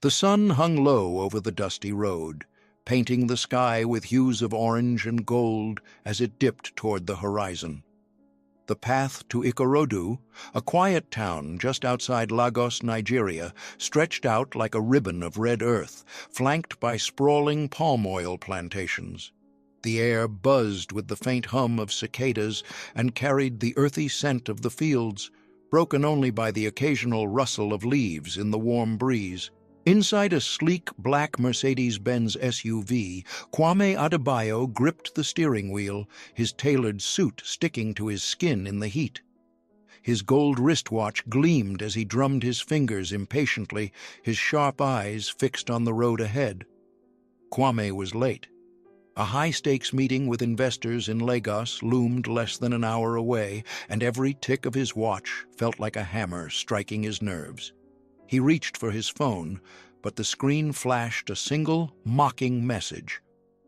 The sun hung low over the dusty road, painting the sky with hues of orange and gold as it dipped toward the horizon. The path to Ikorodu, a quiet town just outside Lagos, Nigeria, stretched out like a ribbon of red earth, flanked by sprawling palm oil plantations. The air buzzed with the faint hum of cicadas and carried the earthy scent of the fields, broken only by the occasional rustle of leaves in the warm breeze. Inside a sleek black Mercedes-Benz SUV, Kwame Adebayo gripped the steering wheel, his tailored suit sticking to his skin in the heat. His gold wristwatch gleamed as he drummed his fingers impatiently, his sharp eyes fixed on the road ahead. Kwame was late. A high-stakes meeting with investors in Lagos loomed less than an hour away, and every tick of his watch felt like a hammer striking his nerves. He reached for his phone, but the screen flashed a single, mocking message.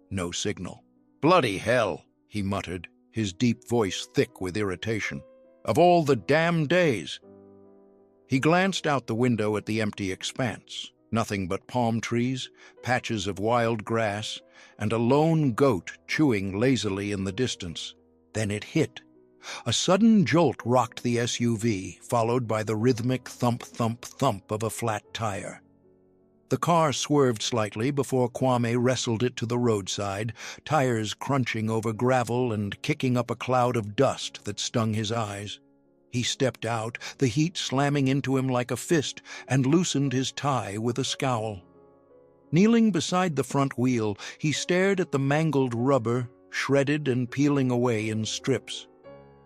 No signal. "Bloody hell," he muttered, his deep voice thick with irritation. "Of all the damn days!" He glanced out the window at the empty expanse. Nothing but palm trees, patches of wild grass, and a lone goat chewing lazily in the distance. Then it hit. A sudden jolt rocked the SUV, followed by the rhythmic thump-thump-thump of a flat tire. The car swerved slightly before Kwame wrestled it to the roadside, tires crunching over gravel and kicking up a cloud of dust that stung his eyes. He stepped out, the heat slamming into him like a fist, and loosened his tie with a scowl. Kneeling beside the front wheel, he stared at the mangled rubber, shredded and peeling away in strips.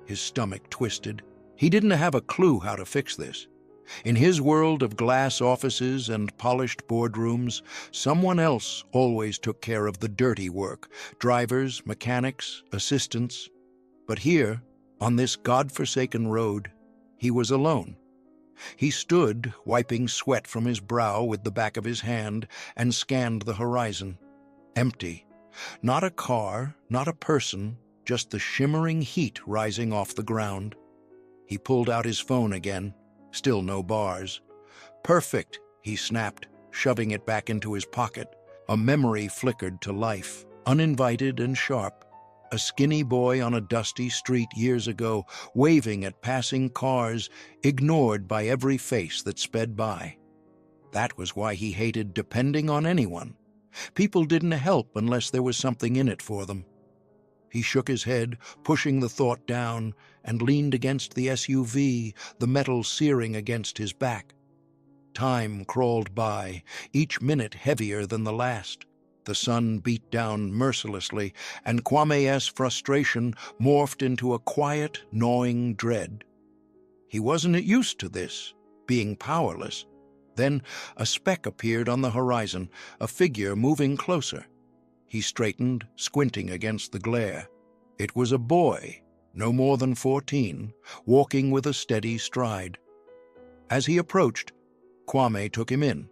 His stomach twisted. He didn't have a clue how to fix this. In his world of glass offices and polished boardrooms, someone else always took care of the dirty work, drivers, mechanics, assistants. But here, on this God-forsaken road, he was alone. He stood, wiping sweat from his brow with the back of his hand, and scanned the horizon. Empty. Not a car, not a person, just the shimmering heat rising off the ground. He pulled out his phone again. Still no bars. "Perfect," he snapped, shoving it back into his pocket. A memory flickered to life, uninvited and sharp. A skinny boy on a dusty street years ago, waving at passing cars, ignored by every face that sped by. That was why he hated depending on anyone. People didn't help unless there was something in it for them. He shook his head, pushing the thought down, and leaned against the SUV, the metal searing against his back. Time crawled by, each minute heavier than the last. The sun beat down mercilessly, and Kwame's frustration morphed into a quiet, gnawing dread. He wasn't used to this, being powerless. Then a speck appeared on the horizon, a figure moving closer. He straightened, squinting against the glare. It was a boy, no more than 14, walking with a steady stride. As he approached, Kwame took him in.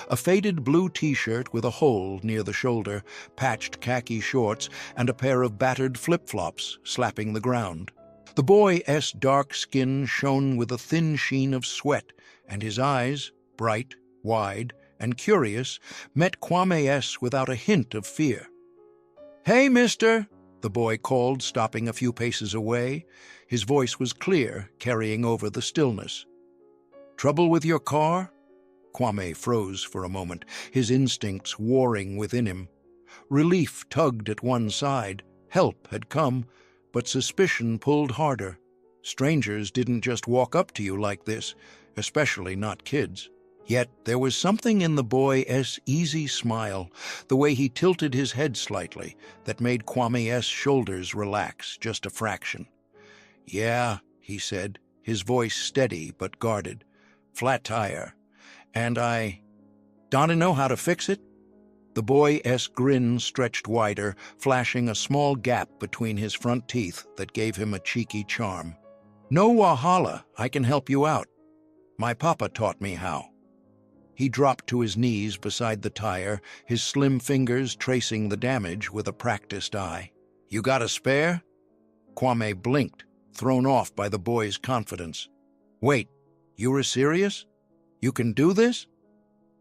A faded blue t-shirt with a hole near the shoulder, patched khaki shorts, and a pair of battered flip-flops slapping the ground. The boy's dark skin shone with a thin sheen of sweat, and his eyes, bright, wide, and curious, met Kwame's without a hint of fear. "Hey, mister," the boy called, stopping a few paces away. His voice was clear, carrying over the stillness. "Trouble with your car?" Kwame froze for a moment, his instincts warring within him. Relief tugged at one side. Help had come, but suspicion pulled harder. Strangers didn't just walk up to you like this, especially not kids. Yet there was something in the boy's easy smile, the way he tilted his head slightly, that made Kwame's shoulders relax just a fraction. "Yeah," he said, his voice steady but guarded. "Flat tire. And don't I know how to fix it?" The boy's grin stretched wider, flashing a small gap between his front teeth that gave him a cheeky charm. "No wahala, I can help you out. My papa taught me how." He dropped to his knees beside the tire, his slim fingers tracing the damage with a practiced eye. "You got a spare?" Kwame blinked, thrown off by the boy's confidence. "Wait, you were serious? You can do this?"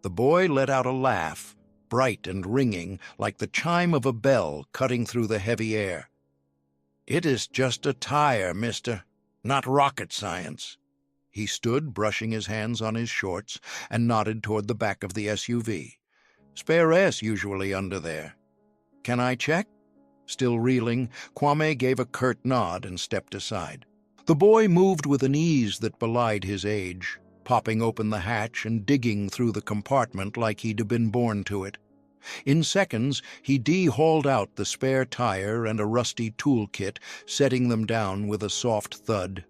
The boy let out a laugh, bright and ringing, like the chime of a bell cutting through the heavy air. "It is just a tire, mister, not rocket science." He stood, brushing his hands on his shorts, and nodded toward the back of the SUV. "Spare air's usually under there. Can I check?" Still reeling, Kwame gave a curt nod and stepped aside. The boy moved with an ease that belied his age, popping open the hatch and digging through the compartment like he'd have been born to it. In seconds, he hauled out the spare tire and a rusty toolkit, setting them down with a soft thud.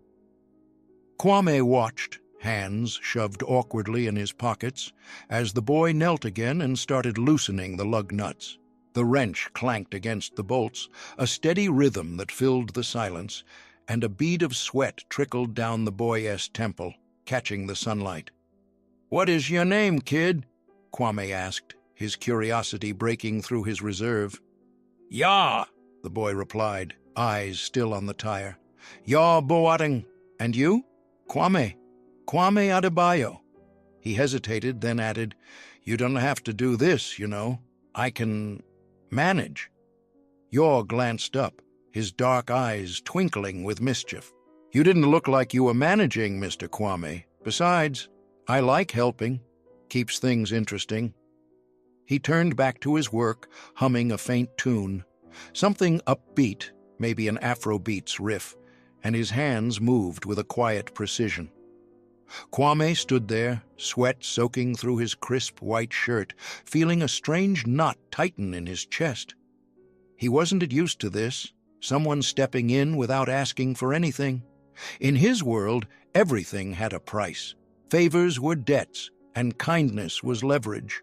Kwame watched, hands shoved awkwardly in his pockets, as the boy knelt again and started loosening the lug nuts. The wrench clanked against the bolts, a steady rhythm that filled the silence, and a bead of sweat trickled down the boy's temple, catching the sunlight. "What is your name, kid?" Kwame asked, his curiosity breaking through his reserve. "Yaw," the boy replied, eyes still on the tire. "Yaw Boateng. And you?" "Kwame. Kwame Adebayo." He hesitated, then added, "You don't have to do this, you know. I can manage." Yaw glanced up, his dark eyes twinkling with mischief. "You didn't look like you were managing, Mr. Kwame. Besides, I like helping. Keeps things interesting." He turned back to his work, humming a faint tune, something upbeat, maybe an Afrobeats riff, and his hands moved with a quiet precision. Kwame stood there, sweat soaking through his crisp white shirt, feeling a strange knot tighten in his chest. He wasn't used to this, someone stepping in without asking for anything. In his world, everything had a price. Favors were debts, and kindness was leverage.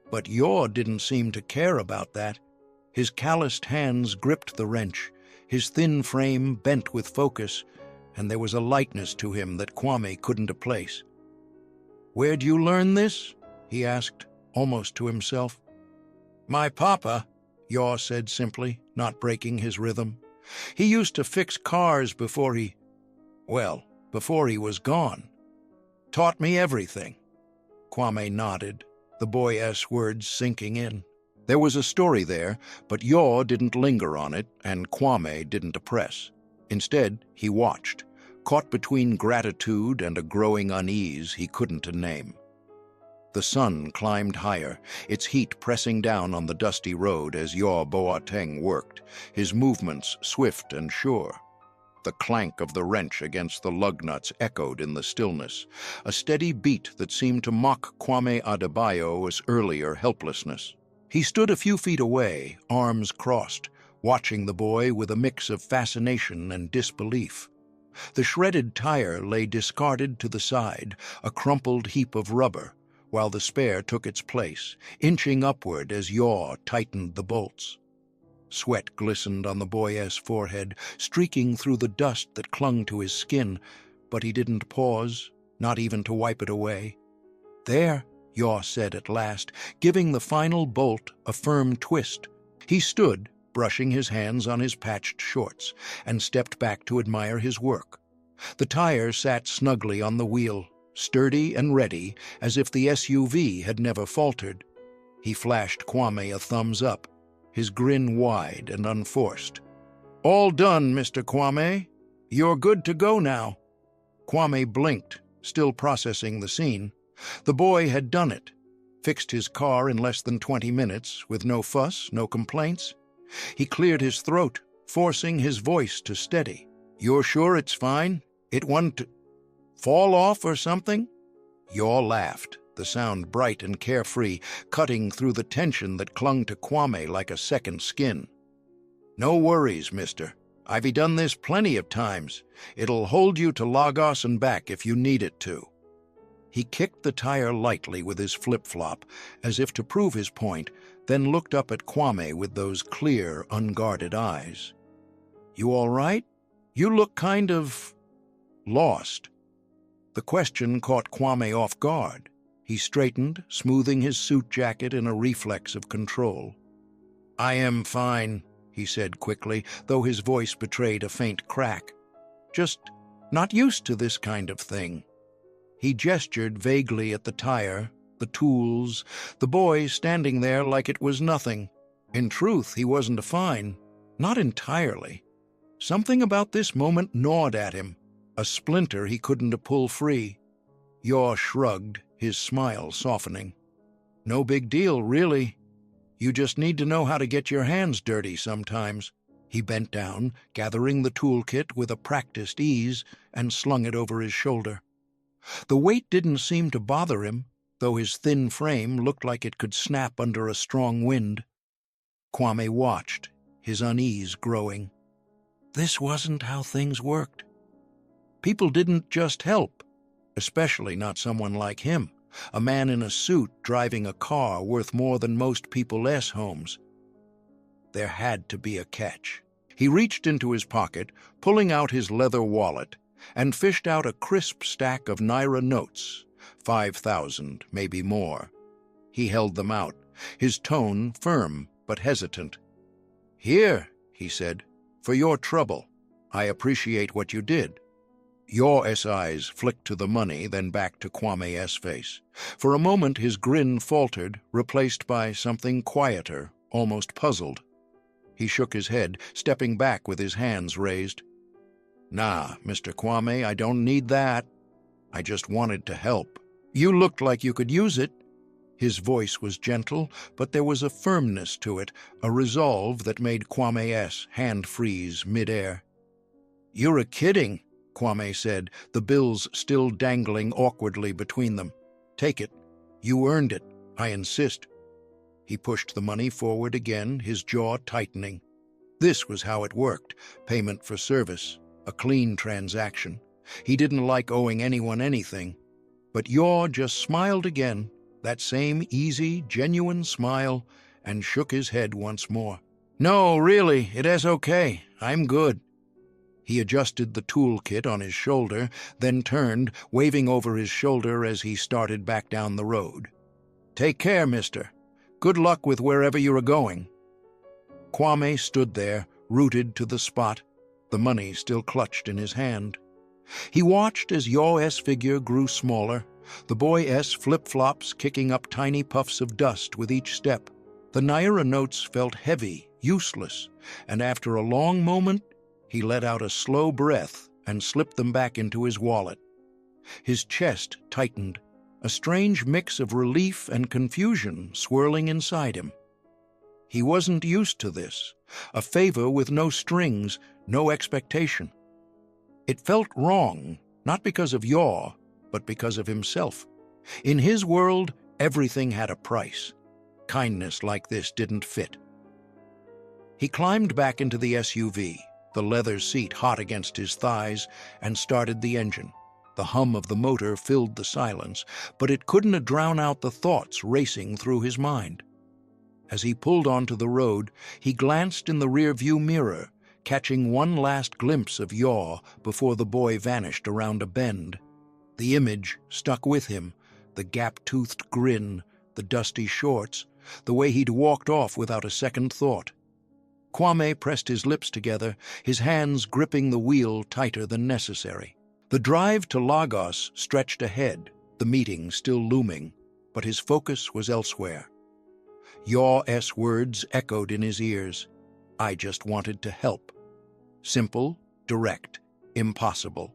But Yaw didn't seem to care about that. His calloused hands gripped the wrench, his thin frame bent with focus, and there was a lightness to him that Kwame couldn't place. "Where'd you learn this?" he asked, almost to himself. "My papa," Yaw said simply, not breaking his rhythm. "He used to fix cars before he was gone. Taught me everything." Kwame nodded, the boy's words sinking in. There was a story there, but Yaw didn't linger on it, and Kwame didn't press. Instead, he watched, caught between gratitude and a growing unease he couldn't name. The sun climbed higher, its heat pressing down on the dusty road as Yaw Boateng worked, his movements swift and sure. The clank of the wrench against the lug nuts echoed in the stillness, a steady beat that seemed to mock Kwame Adebayo's earlier helplessness. He stood a few feet away, arms crossed, watching the boy with a mix of fascination and disbelief. The shredded tire lay discarded to the side, a crumpled heap of rubber, while the spare took its place, inching upward as Yaw tightened the bolts. Sweat glistened on the boy's forehead, streaking through the dust that clung to his skin, but he didn't pause, not even to wipe it away. "There," Yaw said at last, giving the final bolt a firm twist. He stood, brushing his hands on his patched shorts, and stepped back to admire his work. The tire sat snugly on the wheel, sturdy and ready, as if the SUV had never faltered. He flashed Kwame a thumbs up, his grin wide and unforced. "All done, Mr. Kwame. You're good to go now." Kwame blinked, still processing the scene. The boy had done it, fixed his car in less than 20 minutes, with no fuss, no complaints. He cleared his throat, forcing his voice to steady. "You're sure it's fine? It won't fall off or something?" Yaw laughed, the sound bright and carefree, cutting through the tension that clung to Kwame like a second skin. "No worries, mister. I've done this plenty of times. It'll hold you to Lagos and back if you need it to." He kicked the tire lightly with his flip-flop, as if to prove his point, then looked up at Kwame with those clear, unguarded eyes. "You all right? You look kind of lost." The question caught Kwame off guard. He straightened, smoothing his suit jacket in a reflex of control. "I am fine," he said quickly, though his voice betrayed a faint crack. "Just not used to this kind of thing." He gestured vaguely at the tire, the tools, the boy standing there like it was nothing. In truth, he wasn't a fine. Not entirely. Something about this moment gnawed at him, a splinter he couldn't pull free. Yaw shrugged, his smile softening. No big deal, really. You just need to know how to get your hands dirty sometimes. He bent down, gathering the toolkit with a practiced ease, and slung it over his shoulder. The weight didn't seem to bother him, though his thin frame looked like it could snap under a strong wind. Kwame watched, his unease growing. This wasn't how things worked. People didn't just help, especially not someone like him, a man in a suit driving a car worth more than most people's homes. There had to be a catch. He reached into his pocket, pulling out his leather wallet, and fished out a crisp stack of Naira notes, 5,000, maybe more. He held them out, his tone firm but hesitant. "Here," he said, "for your trouble. I appreciate what you did." Yaw's eyes flicked to the money, then back to Kwame's face. For a moment his grin faltered, replaced by something quieter, almost puzzled. He shook his head, stepping back with his hands raised. "Nah, Mr. Kwame, I don't need that. I just wanted to help. You looked like you could use it." His voice was gentle, but there was a firmness to it, a resolve that made Kwame's hand freeze midair. "You're kidding," Kwame said, the bills still dangling awkwardly between them. "Take it. You earned it. I insist." He pushed the money forward again, his jaw tightening. This was how it worked, payment for service, a clean transaction. He didn't like owing anyone anything. But Yaw just smiled again, that same easy, genuine smile, and shook his head once more. "No, really, it is okay. I'm good." He adjusted the toolkit on his shoulder, then turned, waving over his shoulder as he started back down the road. "Take care, mister. Good luck with wherever you are going." Kwame stood there, rooted to the spot, the money still clutched in his hand. He watched as Yaw's figure grew smaller, the boy's flip-flops kicking up tiny puffs of dust with each step. The Naira notes felt heavy, useless, and after a long moment, he let out a slow breath and slipped them back into his wallet. His chest tightened, a strange mix of relief and confusion swirling inside him. He wasn't used to this, a favor with no strings, no expectation. It felt wrong, not because of Yaw, but because of himself. In his world, everything had a price. Kindness like this didn't fit. He climbed back into the SUV, the leather seat hot against his thighs, and started the engine. The hum of the motor filled the silence, but it couldn't drown out the thoughts racing through his mind. As he pulled onto the road, he glanced in the rearview mirror, catching one last glimpse of Yaw before the boy vanished around a bend. The image stuck with him, the gap-toothed grin, the dusty shorts, the way he'd walked off without a second thought. Kwame pressed his lips together, his hands gripping the wheel tighter than necessary. The drive to Lagos stretched ahead, the meeting still looming, but his focus was elsewhere. Yaw's words echoed in his ears. "I just wanted to help." Simple, direct, impossible.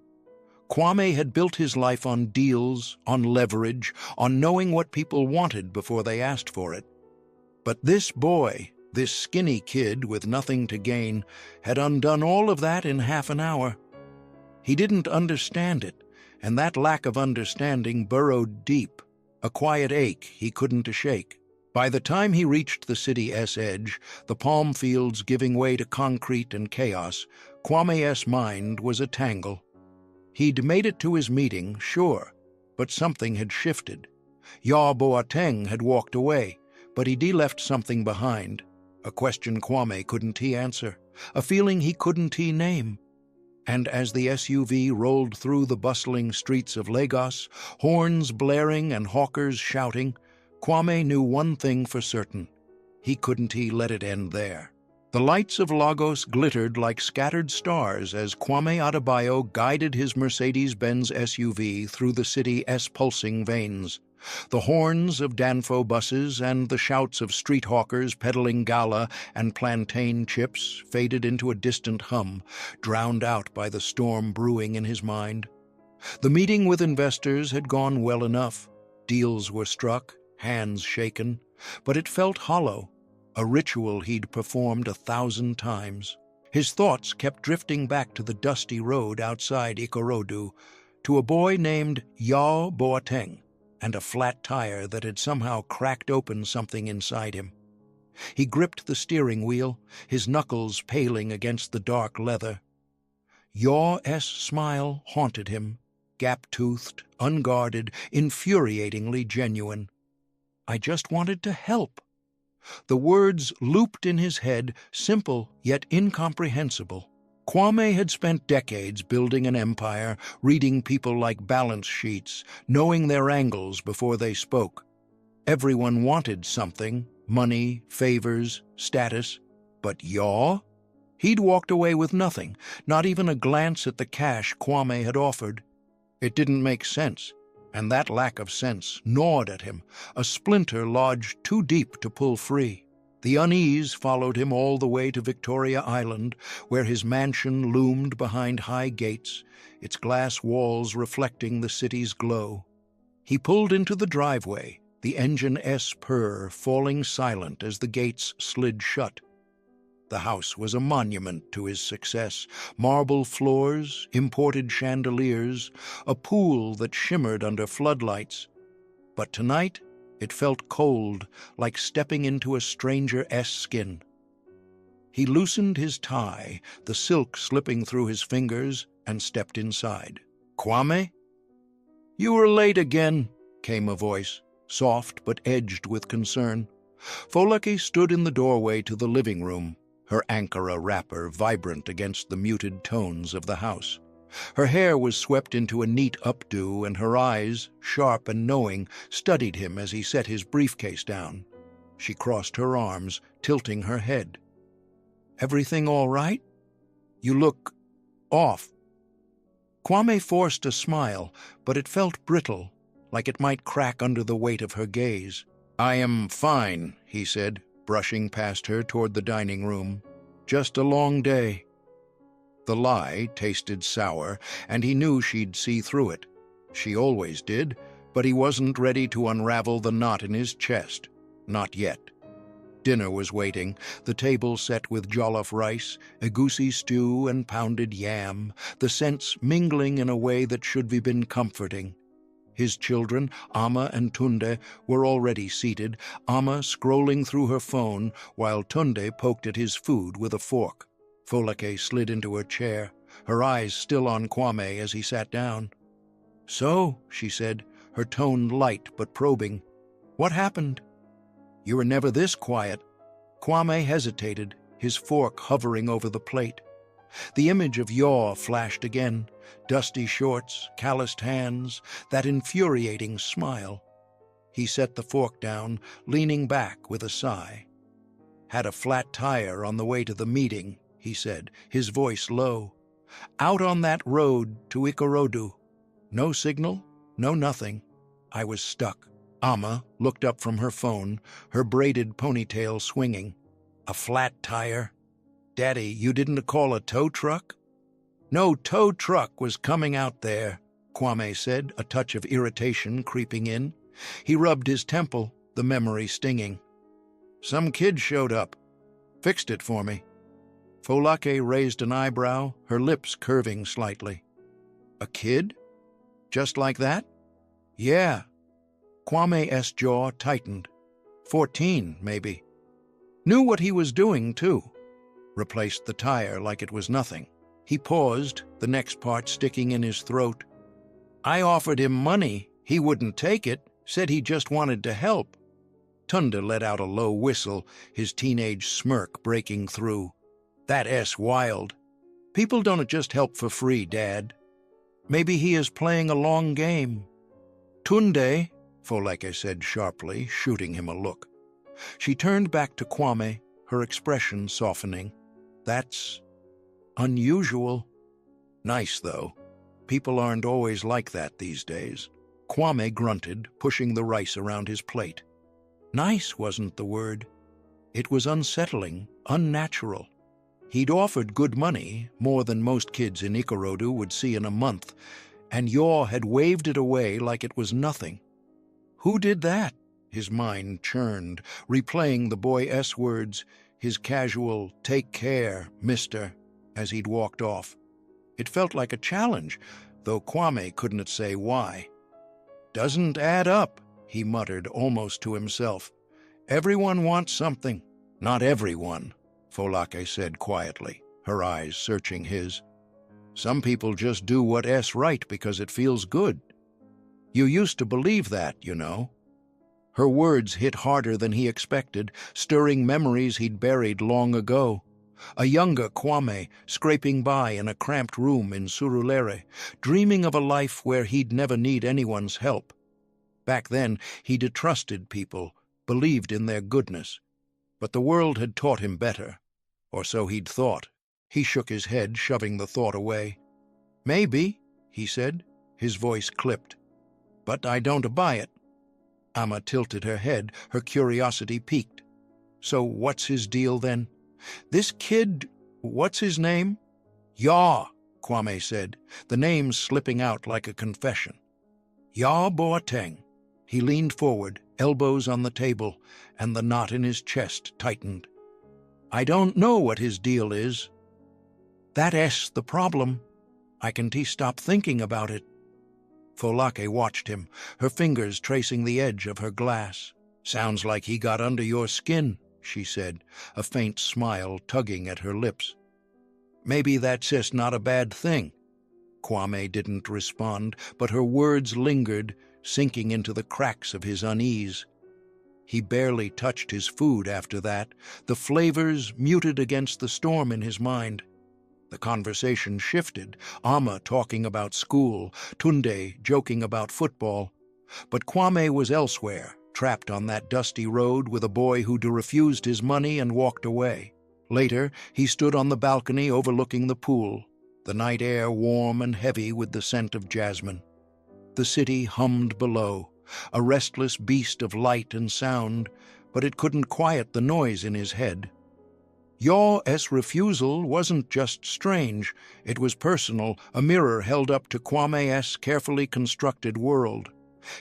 Kwame had built his life on deals, on leverage, on knowing what people wanted before they asked for it. But this boy, this skinny kid with nothing to gain, had undone all of that in half an hour. He didn't understand it, and that lack of understanding burrowed deep, a quiet ache he couldn't shake. By the time he reached the city's edge, the palm fields giving way to concrete and chaos, Kwame's mind was a tangle. He'd made it to his meeting, sure, but something had shifted. Yaw Boateng had walked away, but he'd left something behind. A question Kwame couldn't answer, a feeling he couldn't name. And as the SUV rolled through the bustling streets of Lagos, horns blaring and hawkers shouting, Kwame knew one thing for certain. He couldn't let it end there. The lights of Lagos glittered like scattered stars as Kwame Adebayo guided his Mercedes-Benz SUV through the city's pulsing veins. The horns of Danfo buses and the shouts of street hawkers peddling gala and plantain chips faded into a distant hum, drowned out by the storm brewing in his mind. The meeting with investors had gone well enough. Deals were struck, hands shaken, but it felt hollow, a ritual he'd performed 1,000 times. His thoughts kept drifting back to the dusty road outside Ikorodu, to a boy named Yaw Boateng, and a flat tire that had somehow cracked open something inside him. He gripped the steering wheel, his knuckles paling against the dark leather. Yaw's smile haunted him, gap-toothed, unguarded, infuriatingly genuine. "I just wanted to help." The words looped in his head, simple yet incomprehensible. Kwame had spent decades building an empire, reading people like balance sheets, knowing their angles before they spoke. Everyone wanted something, money, favors, status. But Yaw? He'd walked away with nothing, not even a glance at the cash Kwame had offered. It didn't make sense, and that lack of sense gnawed at him, a splinter lodged too deep to pull free. The unease followed him all the way to Victoria Island, where his mansion loomed behind high gates, its glass walls reflecting the city's glow. He pulled into the driveway, the engine's purr falling silent as the gates slid shut. The house was a monument to his success. Marble floors, imported chandeliers, a pool that shimmered under floodlights. But tonight, it felt cold, like stepping into a stranger's skin. He loosened his tie, the silk slipping through his fingers, and stepped inside. "Kwame?" "You were late again," came a voice, soft but edged with concern. Folake stood in the doorway to the living room, her Ankara wrapper vibrant against the muted tones of the house. Her hair was swept into a neat updo, and her eyes, sharp and knowing, studied him as he set his briefcase down. She crossed her arms, tilting her head. "Everything all right? You look off." Kwame forced a smile, but it felt brittle, like it might crack under the weight of her gaze. "I am fine," he said, brushing past her toward the dining room. "Just a long day." The lie tasted sour, and he knew she'd see through it. She always did, but he wasn't ready to unravel the knot in his chest. Not yet. Dinner was waiting, the table set with jollof rice, egusi stew, and pounded yam, the scents mingling in a way that should have been comforting. His children, Ama and Tunde, were already seated, Ama scrolling through her phone while Tunde poked at his food with a fork. Folake slid into her chair, her eyes still on Kwame as he sat down. "So," she said, her tone light but probing, "what happened? You were never this quiet." Kwame hesitated, his fork hovering over the plate. The image of Yaw flashed again, dusty shorts, calloused hands, that infuriating smile. He set the fork down, leaning back with a sigh. "Had a flat tire on the way to the meeting," he said, his voice low. "Out on that road to Ikorodu. No signal, no nothing. I was stuck." Ama looked up from her phone, her braided ponytail swinging. "A flat tire? Daddy, you didn't call a tow truck?" "No tow truck was coming out there," Kwame said, a touch of irritation creeping in. He rubbed his temple, the memory stinging. "Some kid showed up. Fixed it for me." Folake raised an eyebrow, her lips curving slightly. "A kid? Just like that?" "Yeah." Kwame's jaw tightened. 14, maybe. Knew what he was doing, too. Replaced the tire like it was nothing. He paused, the next part sticking in his throat. "I offered him money. He wouldn't take it, said he just wanted to help." Tunde let out a low whistle, his teenage smirk breaking through. "That's wild. People don't just help for free, Dad. Maybe he is playing a long game." "Tunde," Folake said sharply, shooting him a look. She turned back to Kwame, her expression softening. "That's unusual." "Nice, though. People aren't always like that these days." Kwame grunted, pushing the rice around his plate. Nice wasn't the word. It was unsettling, unnatural. He'd offered good money, more than most kids in Ikorodu would see in a month, and Yaw had waved it away like it was nothing. Who did that? His mind churned, replaying the boy S words, his casual, "Take care, mister," as he'd walked off. It felt like a challenge, though Kwame couldn't say why. "Doesn't add up," he muttered almost to himself. "Everyone wants something." "Not everyone," Folake said quietly, her eyes searching his. "Some people just do what's right because it feels good. You used to believe that, you know." Her words hit harder than he expected, stirring memories he'd buried long ago. A younger Kwame, scraping by in a cramped room in Surulere, dreaming of a life where he'd never need anyone's help. Back then, he'd trusted people, believed in their goodness. But the world had taught him better, or so he'd thought. He shook his head, shoving the thought away. "Maybe," he said, his voice clipped. "But I don't buy it." Amma tilted her head, her curiosity piqued. "So what's his deal, then? This kid, what's his name?" "Yaw," Kwame said, the name slipping out like a confession. "Yaw Boateng." He leaned forward, elbows on the table, and the knot in his chest tightened. "I don't know what his deal is. That's the problem. I can't stop thinking about it." Folake watched him, her fingers tracing the edge of her glass. "Sounds like he got under your skin," she said, a faint smile tugging at her lips. "Maybe that's just not a bad thing." Kwame didn't respond, but her words lingered, sinking into the cracks of his unease. He barely touched his food after that, the flavors muted against the storm in his mind. The conversation shifted, Amma talking about school, Tunde joking about football. But Kwame was elsewhere, trapped on that dusty road with a boy who'd refused his money and walked away. Later, he stood on the balcony overlooking the pool, the night air warm and heavy with the scent of jasmine. The city hummed below, a restless beast of light and sound, but it couldn't quiet the noise in his head. Yaw's refusal wasn't just strange, it was personal, a mirror held up to Kwame's carefully constructed world.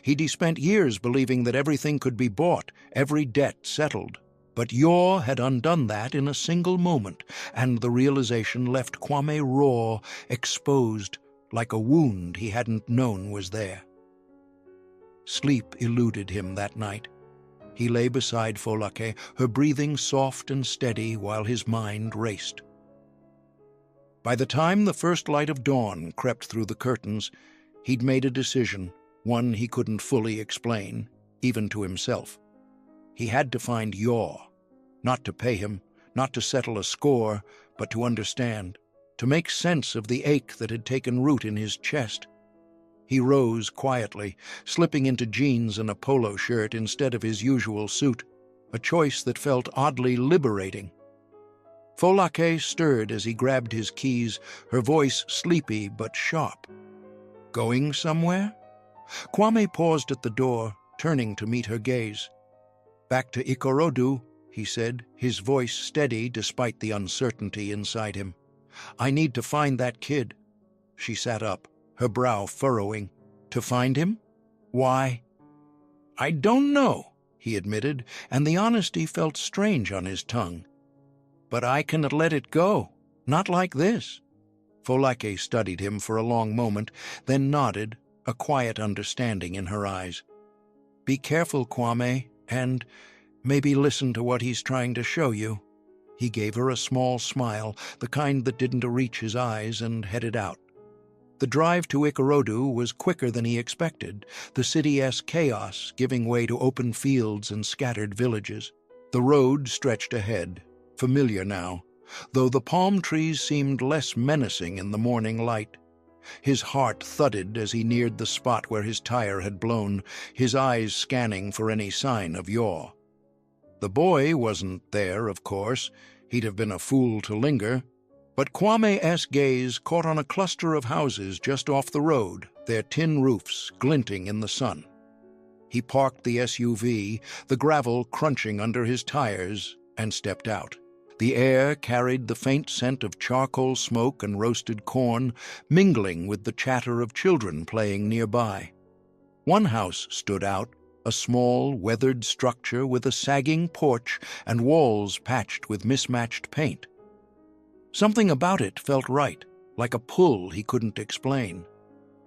He'd spent years believing that everything could be bought, every debt settled. But Yaw had undone that in a single moment, and the realization left Kwame raw, exposed, like a wound he hadn't known was there. Sleep eluded him that night. He lay beside Folake, her breathing soft and steady while his mind raced. By the time the first light of dawn crept through the curtains, he'd made a decision, one he couldn't fully explain, even to himself. He had to find Yaw, not to pay him, not to settle a score, but to understand, to make sense of the ache that had taken root in his chest. He rose quietly, slipping into jeans and a polo shirt instead of his usual suit, a choice that felt oddly liberating. Folake stirred as he grabbed his keys, her voice sleepy but sharp. "Going somewhere?" Kwame paused at the door, turning to meet her gaze. "Back to Ikorodu," he said, his voice steady despite the uncertainty inside him. "I need to find that kid." She sat up, her brow furrowing. "To find him? Why?" "I don't know," he admitted, and the honesty felt strange on his tongue. "But I cannot let it go. Not like this." Folake studied him for a long moment, then nodded, a quiet understanding in her eyes. "Be careful, Kwame, and maybe listen to what he's trying to show you." He gave her a small smile, the kind that didn't reach his eyes, and headed out. The drive to Ikorodu was quicker than he expected, the city's chaos giving way to open fields and scattered villages. The road stretched ahead, familiar now, though the palm trees seemed less menacing in the morning light. His heart thudded as he neared the spot where his tire had blown, his eyes scanning for any sign of Yaw. The boy wasn't there, of course. He'd have been a fool to linger. But Kwame's gaze caught on a cluster of houses just off the road, their tin roofs glinting in the sun. He parked the SUV, the gravel crunching under his tires, and stepped out. The air carried the faint scent of charcoal smoke and roasted corn, mingling with the chatter of children playing nearby. One house stood out, a small, weathered structure with a sagging porch and walls patched with mismatched paint. Something about it felt right, like a pull he couldn't explain.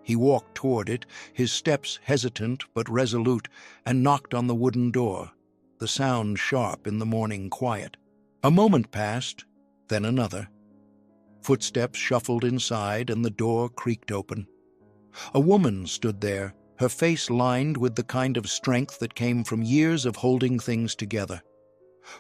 He walked toward it, his steps hesitant but resolute, and knocked on the wooden door, the sound sharp in the morning quiet. A moment passed, then another. Footsteps shuffled inside and the door creaked open. A woman stood there, her face lined with the kind of strength that came from years of holding things together.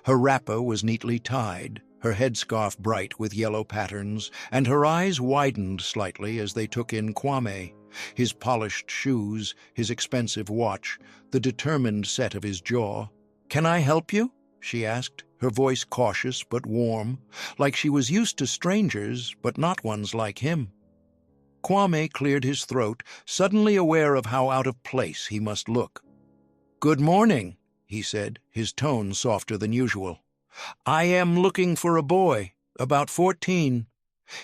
Her wrapper was neatly tied, her headscarf bright with yellow patterns, and her eyes widened slightly as they took in Kwame, his polished shoes, his expensive watch, the determined set of his jaw. "Can I help you?" she asked, her voice cautious but warm, like she was used to strangers but not ones like him. Kwame cleared his throat, suddenly aware of how out of place he must look. "Good morning," he said, his tone softer than usual. "I am looking for a boy, about 14.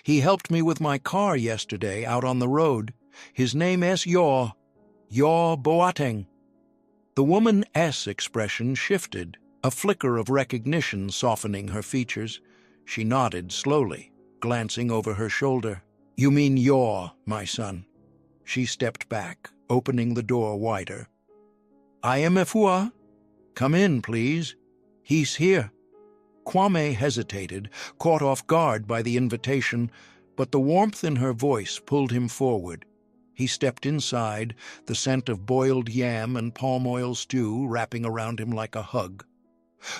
He helped me with my car yesterday out on the road. His name is Yaw Boateng." The woman S expression shifted, a flicker of recognition softening her features. She nodded slowly, glancing over her shoulder. "You mean Yaw, my son." She stepped back, opening the door wider. "I am Efua. Come in, please. He's here." Kwame hesitated, caught off guard by the invitation, but the warmth in her voice pulled him forward. He stepped inside, the scent of boiled yam and palm oil stew wrapping around him like a hug.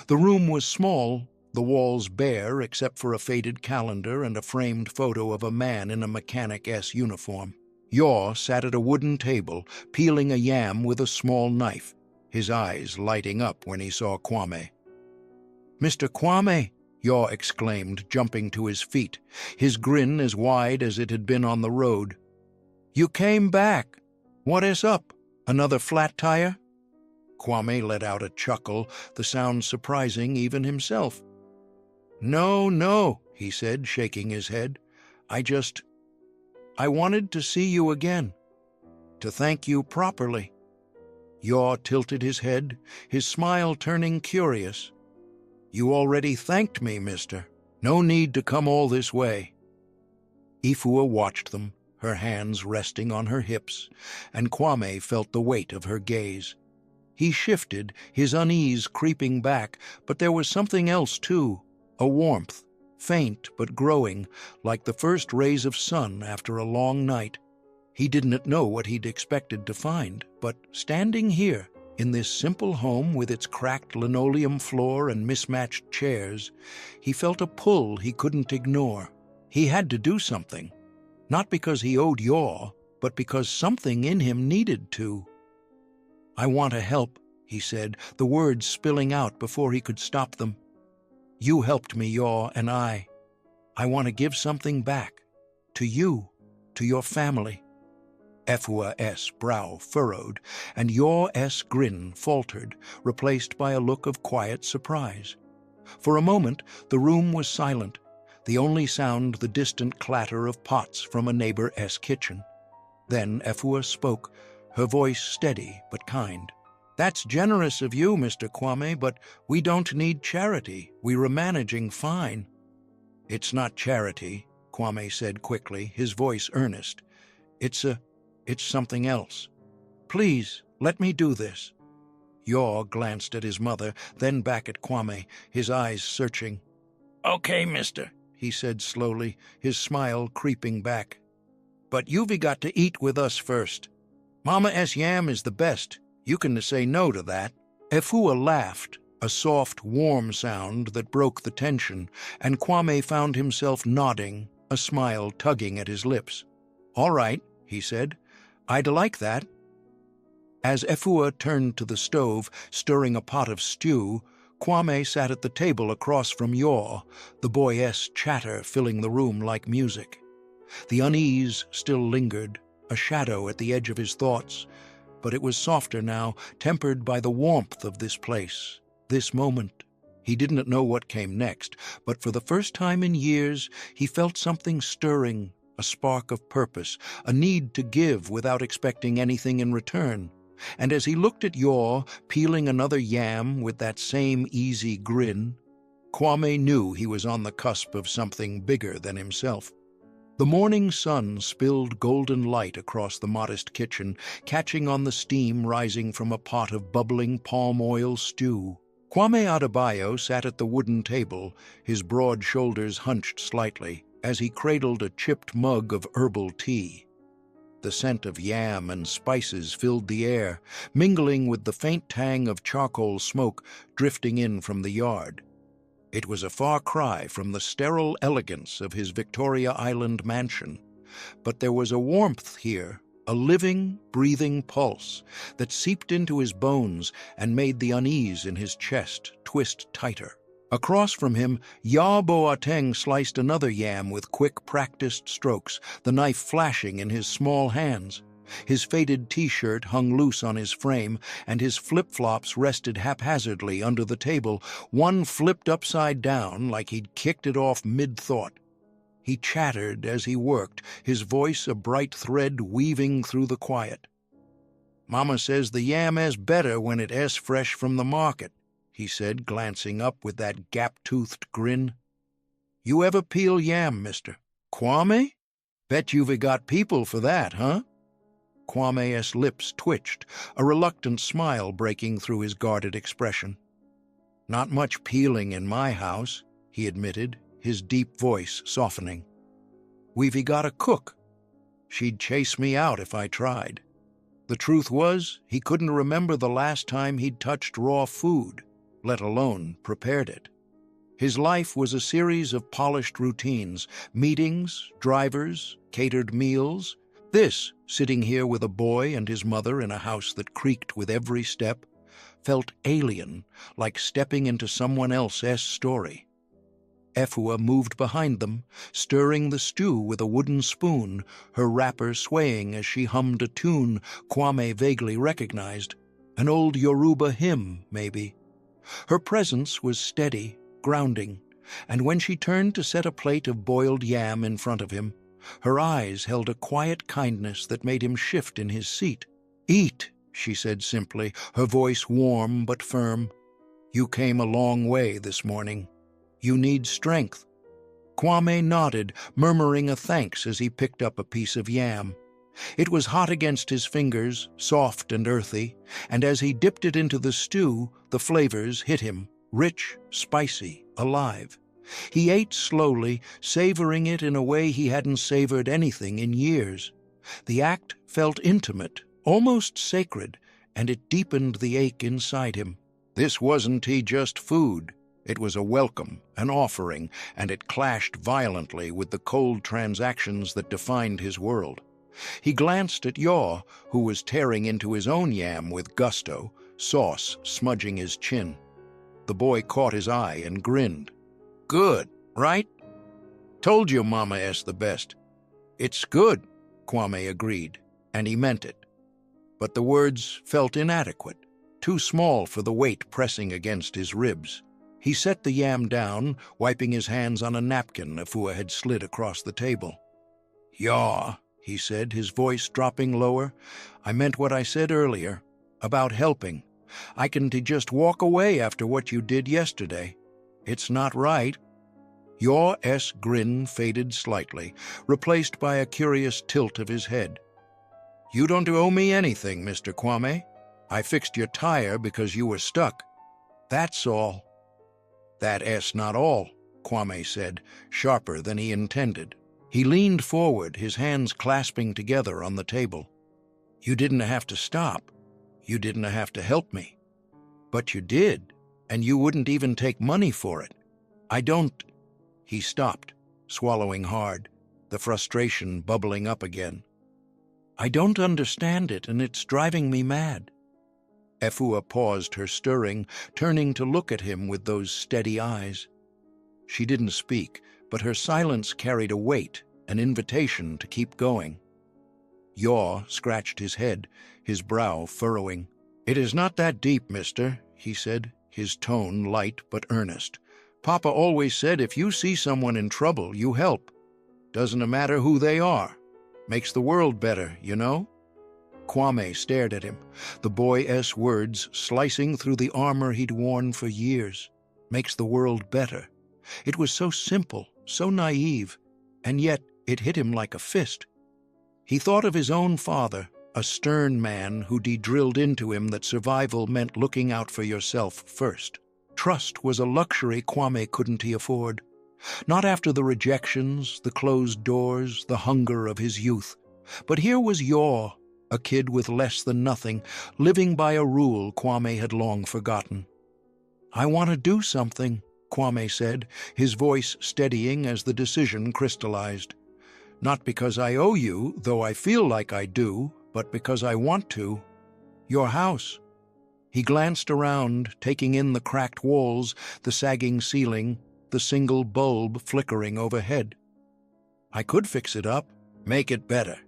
The room was small, the walls bare except for a faded calendar and a framed photo of a man in a Mechanic S uniform. Yaw sat at a wooden table, peeling a yam with a small knife, his eyes lighting up when he saw Kwame. "Mr. Kwame!" Yaw exclaimed, jumping to his feet, his grin as wide as it had been on the road. "You came back. What is up? Another flat tire?" Kwame let out a chuckle, the sound surprising even himself. No, he said, shaking his head. I wanted to see you again, to thank you properly." Yaw tilted his head, his smile turning curious. "You already thanked me, mister. No need to come all this way." Efua watched them, her hands resting on her hips, and Kwame felt the weight of her gaze. He shifted, his unease creeping back, but there was something else too, a warmth, faint but growing, like the first rays of sun after a long night. He didn't know what he'd expected to find, but standing here, in this simple home with its cracked linoleum floor and mismatched chairs, he felt a pull he couldn't ignore. He had to do something, not because he owed Yaw, but because something in him needed to. "I want to help," he said, the words spilling out before he could stop them. "You helped me, Yaw, and I want to give something back. To you, to your family." Efua S. brow furrowed, and Yaw S. grin faltered, replaced by a look of quiet surprise. For a moment, the room was silent, the only sound the distant clatter of pots from a neighbor's kitchen. Then Efua spoke, her voice steady but kind. "That's generous of you, Mr. Kwame, but we don't need charity. We're managing fine." "It's not charity," Kwame said quickly, his voice earnest. It's something else. Please, let me do this." Yaw glanced at his mother, then back at Kwame, his eyes searching. "Okay, mister," he said slowly, his smile creeping back. "But you've got to eat with us first. Mama S. Yam is the best. You can say no to that." Efua laughed, a soft, warm sound that broke the tension, and Kwame found himself nodding, a smile tugging at his lips. "All right," he said. "I'd like that." As Efua turned to the stove, stirring a pot of stew, Kwame sat at the table across from Yaw, the boy's chatter filling the room like music. The unease still lingered, a shadow at the edge of his thoughts, but it was softer now, tempered by the warmth of this place, this moment. He didn't know what came next, but for the first time in years, he felt something stirring, a spark of purpose, a need to give without expecting anything in return. And as he looked at Yaw, peeling another yam with that same easy grin, Kwame knew he was on the cusp of something bigger than himself. The morning sun spilled golden light across the modest kitchen, catching on the steam rising from a pot of bubbling palm oil stew. Kwame Adebayo sat at the wooden table, his broad shoulders hunched slightly, as he cradled a chipped mug of herbal tea. The scent of yam and spices filled the air, mingling with the faint tang of charcoal smoke drifting in from the yard. It was a far cry from the sterile elegance of his Victoria Island mansion, but there was a warmth here, a living, breathing pulse that seeped into his bones and made the unease in his chest twist tighter. Across from him, Yaw Boateng sliced another yam with quick, practiced strokes, the knife flashing in his small hands. His faded t-shirt hung loose on his frame, and his flip-flops rested haphazardly under the table, one flipped upside down like he'd kicked it off mid-thought. He chattered as he worked, his voice a bright thread weaving through the quiet. "Mama says the yam is better when it is fresh from the market," he said, glancing up with that gap-toothed grin. "You ever peel yam, mister? Kwame? Bet you've got people for that, huh?" Kwame's lips twitched, a reluctant smile breaking through his guarded expression. "Not much peeling in my house," he admitted, his deep voice softening. "We've got a cook. She'd chase me out if I tried." The truth was, he couldn't remember the last time he'd touched raw food, let alone prepared it. His life was a series of polished routines, meetings, drivers, catered meals. This, sitting here with a boy and his mother in a house that creaked with every step, felt alien, like stepping into someone else's story. Efua moved behind them, stirring the stew with a wooden spoon, her wrapper swaying as she hummed a tune Kwame vaguely recognized, an old Yoruba hymn, maybe. Her presence was steady, grounding, and when she turned to set a plate of boiled yam in front of him, her eyes held a quiet kindness that made him shift in his seat. "Eat," she said simply, her voice warm but firm. "You came a long way this morning. You need strength." Kwame nodded, murmuring a thanks as he picked up a piece of yam. It was hot against his fingers, soft and earthy, and as he dipped it into the stew, the flavors hit him, rich, spicy, alive. He ate slowly, savoring it in a way he hadn't savored anything in years. The act felt intimate, almost sacred, and it deepened the ache inside him. This wasn't just food. It was a welcome, an offering, and it clashed violently with the cold transactions that defined his world. He glanced at Yaw, who was tearing into his own yam with gusto, sauce smudging his chin. The boy caught his eye and grinned. "Good, right? Told you Mama is the best." "It's good," Kwame agreed, and he meant it. But the words felt inadequate, too small for the weight pressing against his ribs. He set the yam down, wiping his hands on a napkin Efua had slid across the table. "Yaw," he said, his voice dropping lower. "I meant what I said earlier, about helping. I can just walk away after what you did yesterday. It's not right." Yaw's grin faded slightly, replaced by a curious tilt of his head. "You don't owe me anything, Mr. Kwame. I fixed your tire because you were stuck. That's all." "That's not all," Kwame said, sharper than he intended. He leaned forward, his hands clasping together on the table. "You didn't have to stop. You didn't have to help me. But you did, and you wouldn't even take money for it. I don't—" He stopped, swallowing hard, the frustration bubbling up again. "I don't understand it, and it's driving me mad." Efua paused her stirring, turning to look at him with those steady eyes. She didn't speak, but her silence carried a weight, an invitation to keep going. Yaw scratched his head, his brow furrowing. "It is not that deep, mister," he said, his tone light but earnest. "Papa always said if you see someone in trouble, you help. Doesn't matter who they are. Makes the world better, you know?" Kwame stared at him, the boy's words slicing through the armor he'd worn for years. Makes the world better. It was so simple, so naive, and yet it hit him like a fist. He thought of his own father, a stern man who'd drilled into him that survival meant looking out for yourself first. Trust was a luxury Kwame couldn't afford. Not after the rejections, the closed doors, the hunger of his youth. But here was Yaw, a kid with less than nothing, living by a rule Kwame had long forgotten. "I want to do something," Kwame said, his voice steadying as the decision crystallized. "Not because I owe you, though I feel like I do, but because I want to. Your house." He glanced around, taking in the cracked walls, the sagging ceiling, the single bulb flickering overhead. "I could fix it up, make it better.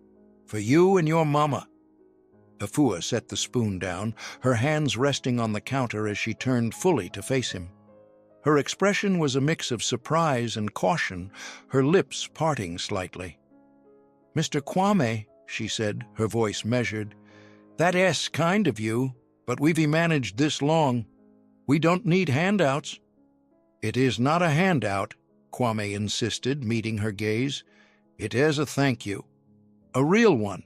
For you and your mama." Afua set the spoon down, her hands resting on the counter as she turned fully to face him. Her expression was a mix of surprise and caution, her lips parting slightly. "Mr. Kwame," she said, her voice measured, "that's kind of you, but we've managed this long. We don't need handouts." "It is not a handout," Kwame insisted, meeting her gaze. "It is a thank you. A real one.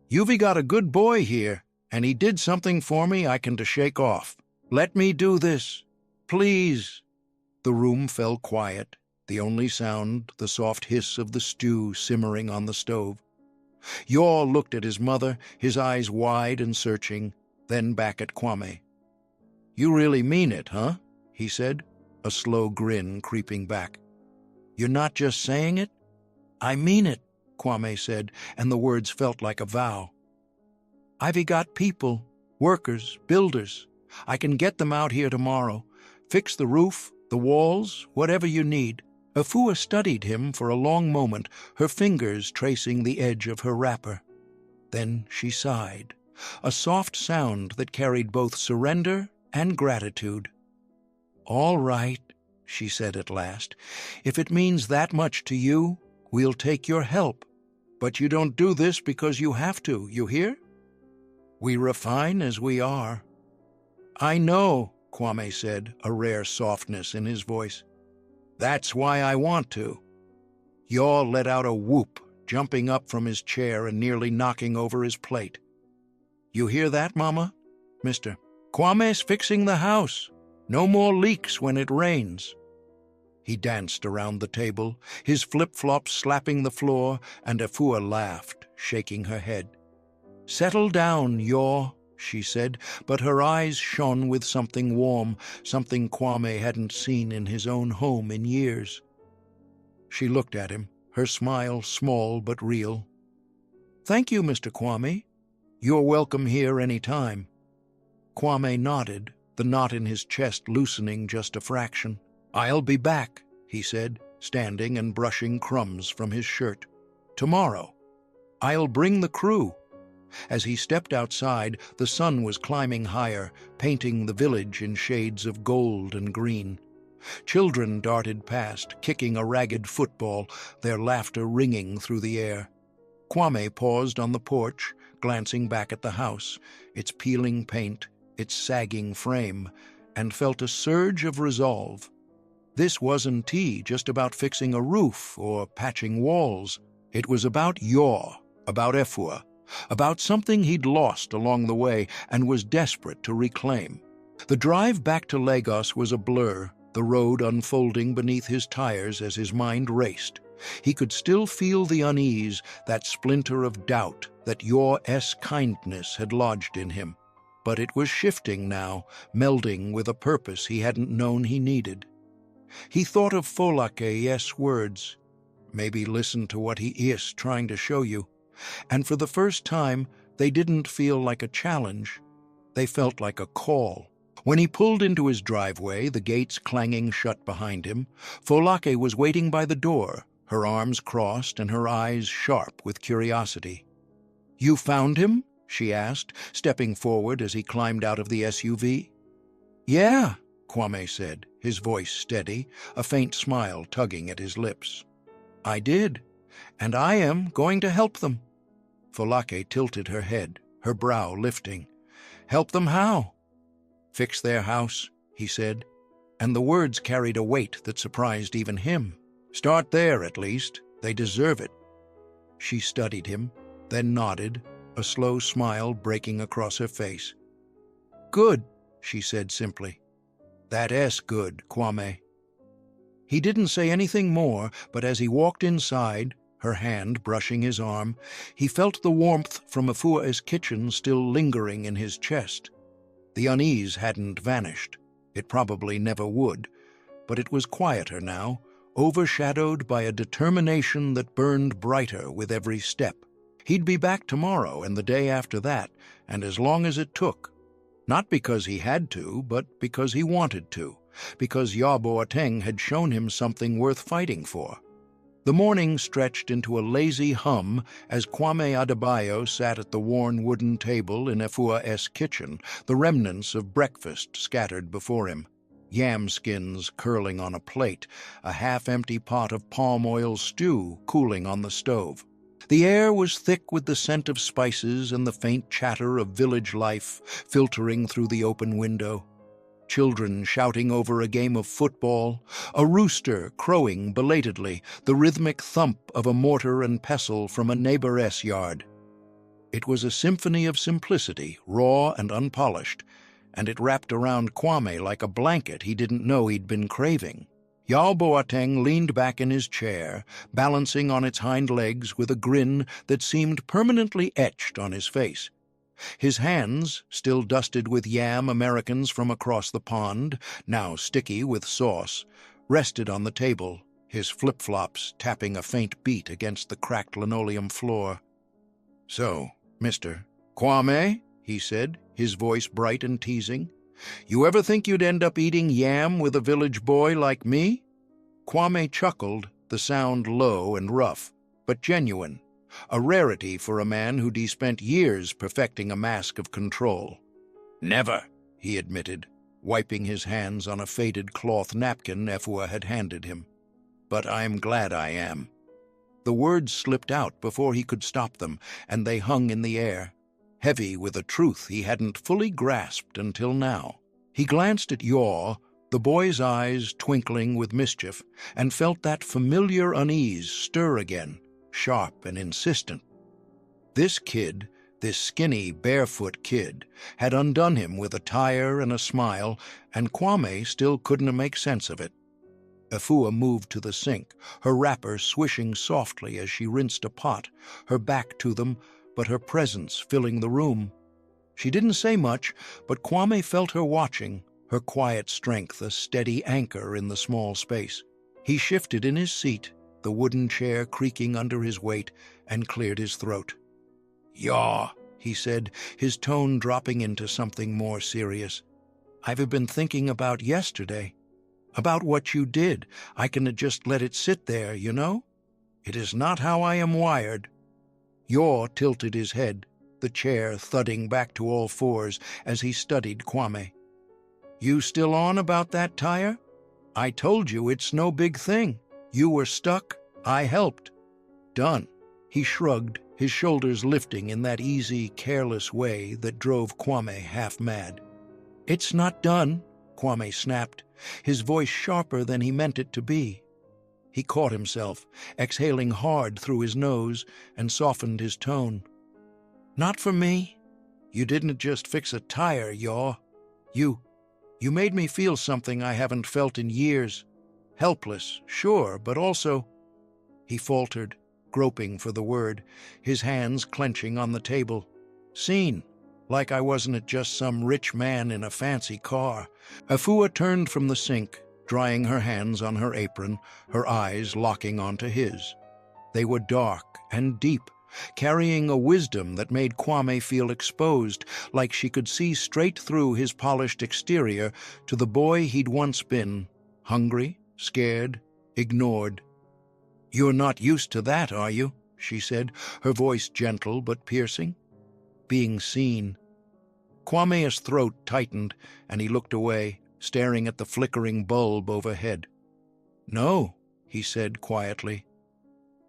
You've got a good boy here, and he did something for me I can to shake off. Let me do this. Please." The room fell quiet, the only sound the soft hiss of the stew simmering on the stove. Yaw looked at his mother, his eyes wide and searching, then back at Kwame. "You really mean it, huh?" he said, a slow grin creeping back. "You're not just saying it?" "I mean it," Kwame said, and the words felt like a vow. "I've got people, workers, builders. I can get them out here tomorrow. Fix the roof, the walls, whatever you need." Afua studied him for a long moment, her fingers tracing the edge of her wrapper. Then she sighed, a soft sound that carried both surrender and gratitude. "All right," she said at last. "If it means that much to you, we'll take your help. But you don't do this because you have to, you hear? We refine as we are." "I know," Kwame said, a rare softness in his voice. "That's why I want to." Yaw let out a whoop, jumping up from his chair and nearly knocking over his plate. "You hear that, Mama? Mister, Kwame's fixing the house. No more leaks when it rains." He danced around the table, his flip-flops slapping the floor, and Afua laughed, shaking her head. "Settle down, Yaw," she said, but her eyes shone with something warm, something Kwame hadn't seen in his own home in years. She looked at him, her smile small but real. "Thank you, Mr. Kwame. You're welcome here any time." Kwame nodded, the knot in his chest loosening just a fraction. "I'll be back," he said, standing and brushing crumbs from his shirt. "Tomorrow. I'll bring the crew." As he stepped outside, the sun was climbing higher, painting the village in shades of gold and green. Children darted past, kicking a ragged football, their laughter ringing through the air. Kwame paused on the porch, glancing back at the house, its peeling paint, its sagging frame, and felt a surge of resolve. This wasn't just about fixing a roof or patching walls. It was about Yaw, about Afua, about something he'd lost along the way and was desperate to reclaim. The drive back to Lagos was a blur, the road unfolding beneath his tires as his mind raced. He could still feel the unease, that splinter of doubt that Yaw's kindness had lodged in him. But it was shifting now, melding with a purpose he hadn't known he needed. He thought of Folklare's words. Maybe listen to what he is trying to show you. And for the first time, they didn't feel like a challenge. They felt like a call. When he pulled into his driveway, the gates clanging shut behind him, Folklore was waiting by the door, her arms crossed and her eyes sharp with curiosity. "You found him?" she asked, stepping forward as he climbed out of the SUV. "Yeah," Kwame said, his voice steady, a faint smile tugging at his lips. "I did, and I am going to help them." Folake tilted her head, her brow lifting. "Help them how?" "Fix their house," he said, and the words carried a weight that surprised even him. "Start there, at least. They deserve it." She studied him, then nodded, a slow smile breaking across her face. "Good," she said simply. "That's good, Kwame." He didn't say anything more, but as he walked inside, her hand brushing his arm, he felt the warmth from Afua's kitchen still lingering in his chest. The unease hadn't vanished. It probably never would, but it was quieter now, overshadowed by a determination that burned brighter with every step. He'd be back tomorrow and the day after that, and as long as it took. Not because he had to, but because he wanted to, because Yaw Boateng had shown him something worth fighting for. The morning stretched into a lazy hum as Kwame Adebayo sat at the worn wooden table in Afua's kitchen, the remnants of breakfast scattered before him. Yam skins curling on a plate, a half-empty pot of palm oil stew cooling on the stove. The air was thick with the scent of spices and the faint chatter of village life filtering through the open window. Children shouting over a game of football, a rooster crowing belatedly, the rhythmic thump of a mortar and pestle from a neighbor's yard. It was a symphony of simplicity, raw and unpolished, and it wrapped around Kwame like a blanket he didn't know he'd been craving. Yaw Boateng leaned back in his chair, balancing on its hind legs with a grin that seemed permanently etched on his face. His hands, still dusted with yam Americans from across the pond, now sticky with sauce, rested on the table, his flip-flops tapping a faint beat against the cracked linoleum floor. "So, Mr. Kwame," he said, his voice bright and teasing, "you ever think you'd end up eating yam with a village boy like me?" Kwame chuckled, the sound low and rough, but genuine, a rarity for a man who'd spent years perfecting a mask of control. "Never," he admitted, wiping his hands on a faded cloth napkin Efua had handed him. "But I'm glad I am." The words slipped out before he could stop them, and they hung in the air, heavy with a truth he hadn't fully grasped until now. He glanced at Yaw, the boy's eyes twinkling with mischief, and felt that familiar unease stir again, sharp and insistent. This kid, this skinny, barefoot kid, had undone him with a tire and a smile, and Kwame still couldn't make sense of it. Afua moved to the sink, her wrapper swishing softly as she rinsed a pot, her back to them, but her presence filling the room. She didn't say much, but Kwame felt her watching, her quiet strength a steady anchor in the small space. He shifted in his seat, the wooden chair creaking under his weight, and cleared his throat. "Yaw," he said, his tone dropping into something more serious. "I've been thinking about yesterday, about what you did. I can just let it sit there, you know? It is not how I am wired." Yaw tilted his head, the chair thudding back to all fours as he studied Kwame. "You still on about that tire? I told you it's no big thing. You were stuck, I helped. Done." He shrugged, his shoulders lifting in that easy, careless way that drove Kwame half mad. "It's not done," Kwame snapped, his voice sharper than he meant it to be. He caught himself, exhaling hard through his nose, and softened his tone. "Not for me. You didn't just fix a tire, Yaw. You made me feel something I haven't felt in years. Helpless, sure, but also—" He faltered, groping for the word, his hands clenching on the table. "Seen, like I wasn't just some rich man in a fancy car." Afua turned from the sink, drying her hands on her apron, her eyes locking onto his. They were dark and deep, carrying a wisdom that made Kwame feel exposed, like she could see straight through his polished exterior to the boy he'd once been, hungry, scared, ignored. "You're not used to that, are you?" she said, her voice gentle but piercing. Being seen. Kwame's throat tightened, and he looked away, staring at the flickering bulb overhead. "No," he said quietly.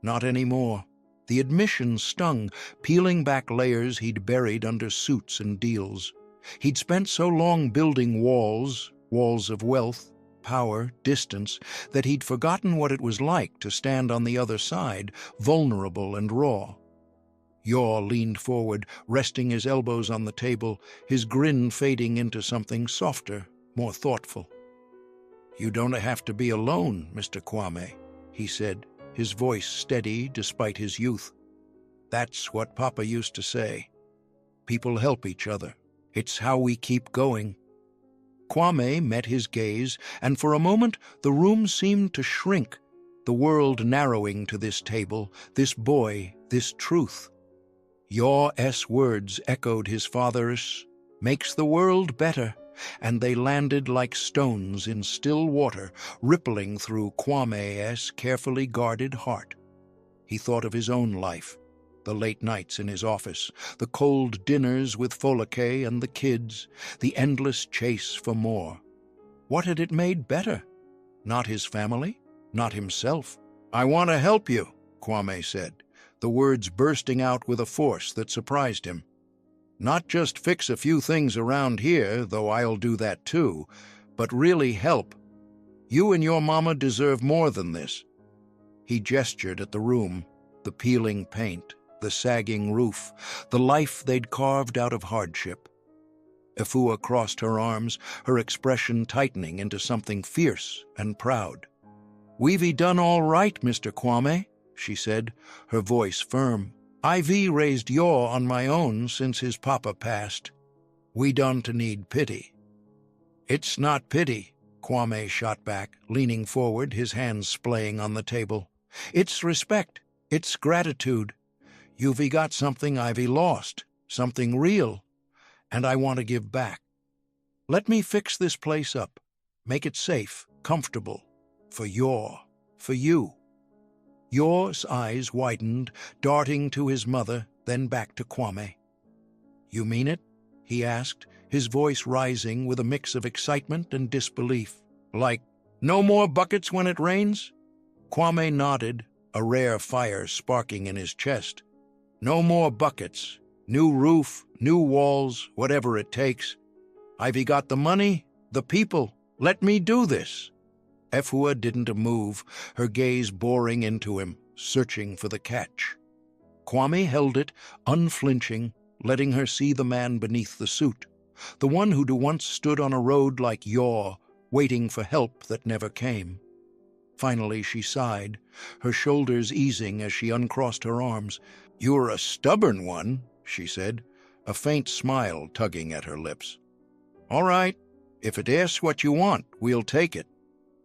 "Not anymore." The admission stung, peeling back layers he'd buried under suits and deals. He'd spent so long building walls of wealth, power, distance, that he'd forgotten what it was like to stand on the other side, vulnerable and raw. Yaw leaned forward, resting his elbows on the table, his grin fading into something softer, more thoughtful. "You don't have to be alone, Mr. Kwame," he said, his voice steady despite his youth. "That's what Papa used to say. People help each other. It's how we keep going." Kwame met his gaze, and for a moment the room seemed to shrink, the world narrowing to this table, this boy, this truth. Yaw's words echoed his father's, "Makes the world better," and they landed like stones in still water, rippling through Kwame's carefully guarded heart. He thought of his own life, the late nights in his office, the cold dinners with Folklore and the kids, the endless chase for more. What had it made better? Not his family, not himself. "I want to help you," Kwame said, the words bursting out with a force that surprised him. "Not just fix a few things around here, though I'll do that too, but really help. You and your mama deserve more than this." He gestured at the room, the peeling paint, the sagging roof, the life they'd carved out of hardship. Efua crossed her arms, her expression tightening into something fierce and proud. "We've done all right, Mr. Kwame," she said, her voice firm. "I've raised Yaw on my own since his papa passed. We don't need pity." "It's not pity," Kwame shot back, leaning forward, his hands splaying on the table. "It's respect. It's gratitude. You've got something I've lost, something real, and I want to give back. Let me fix this place up, make it safe, comfortable, for Yaw, for you." Yaw's eyes widened, darting to his mother, then back to Kwame. "You mean it?" he asked, his voice rising with a mix of excitement and disbelief. "Like, no more buckets when it rains?" Kwame nodded, a rare fire sparking in his chest. "No more buckets. New roof, new walls, whatever it takes. I've got the money, the people. Let me do this." Efua didn't move, her gaze boring into him, searching for the catch. Kwame held it, unflinching, letting her see the man beneath the suit, the one who'd once stood on a road like Yaw, waiting for help that never came. Finally she sighed, her shoulders easing as she uncrossed her arms. "You're a stubborn one," she said, a faint smile tugging at her lips. "All right, if it asks what you want, we'll take it.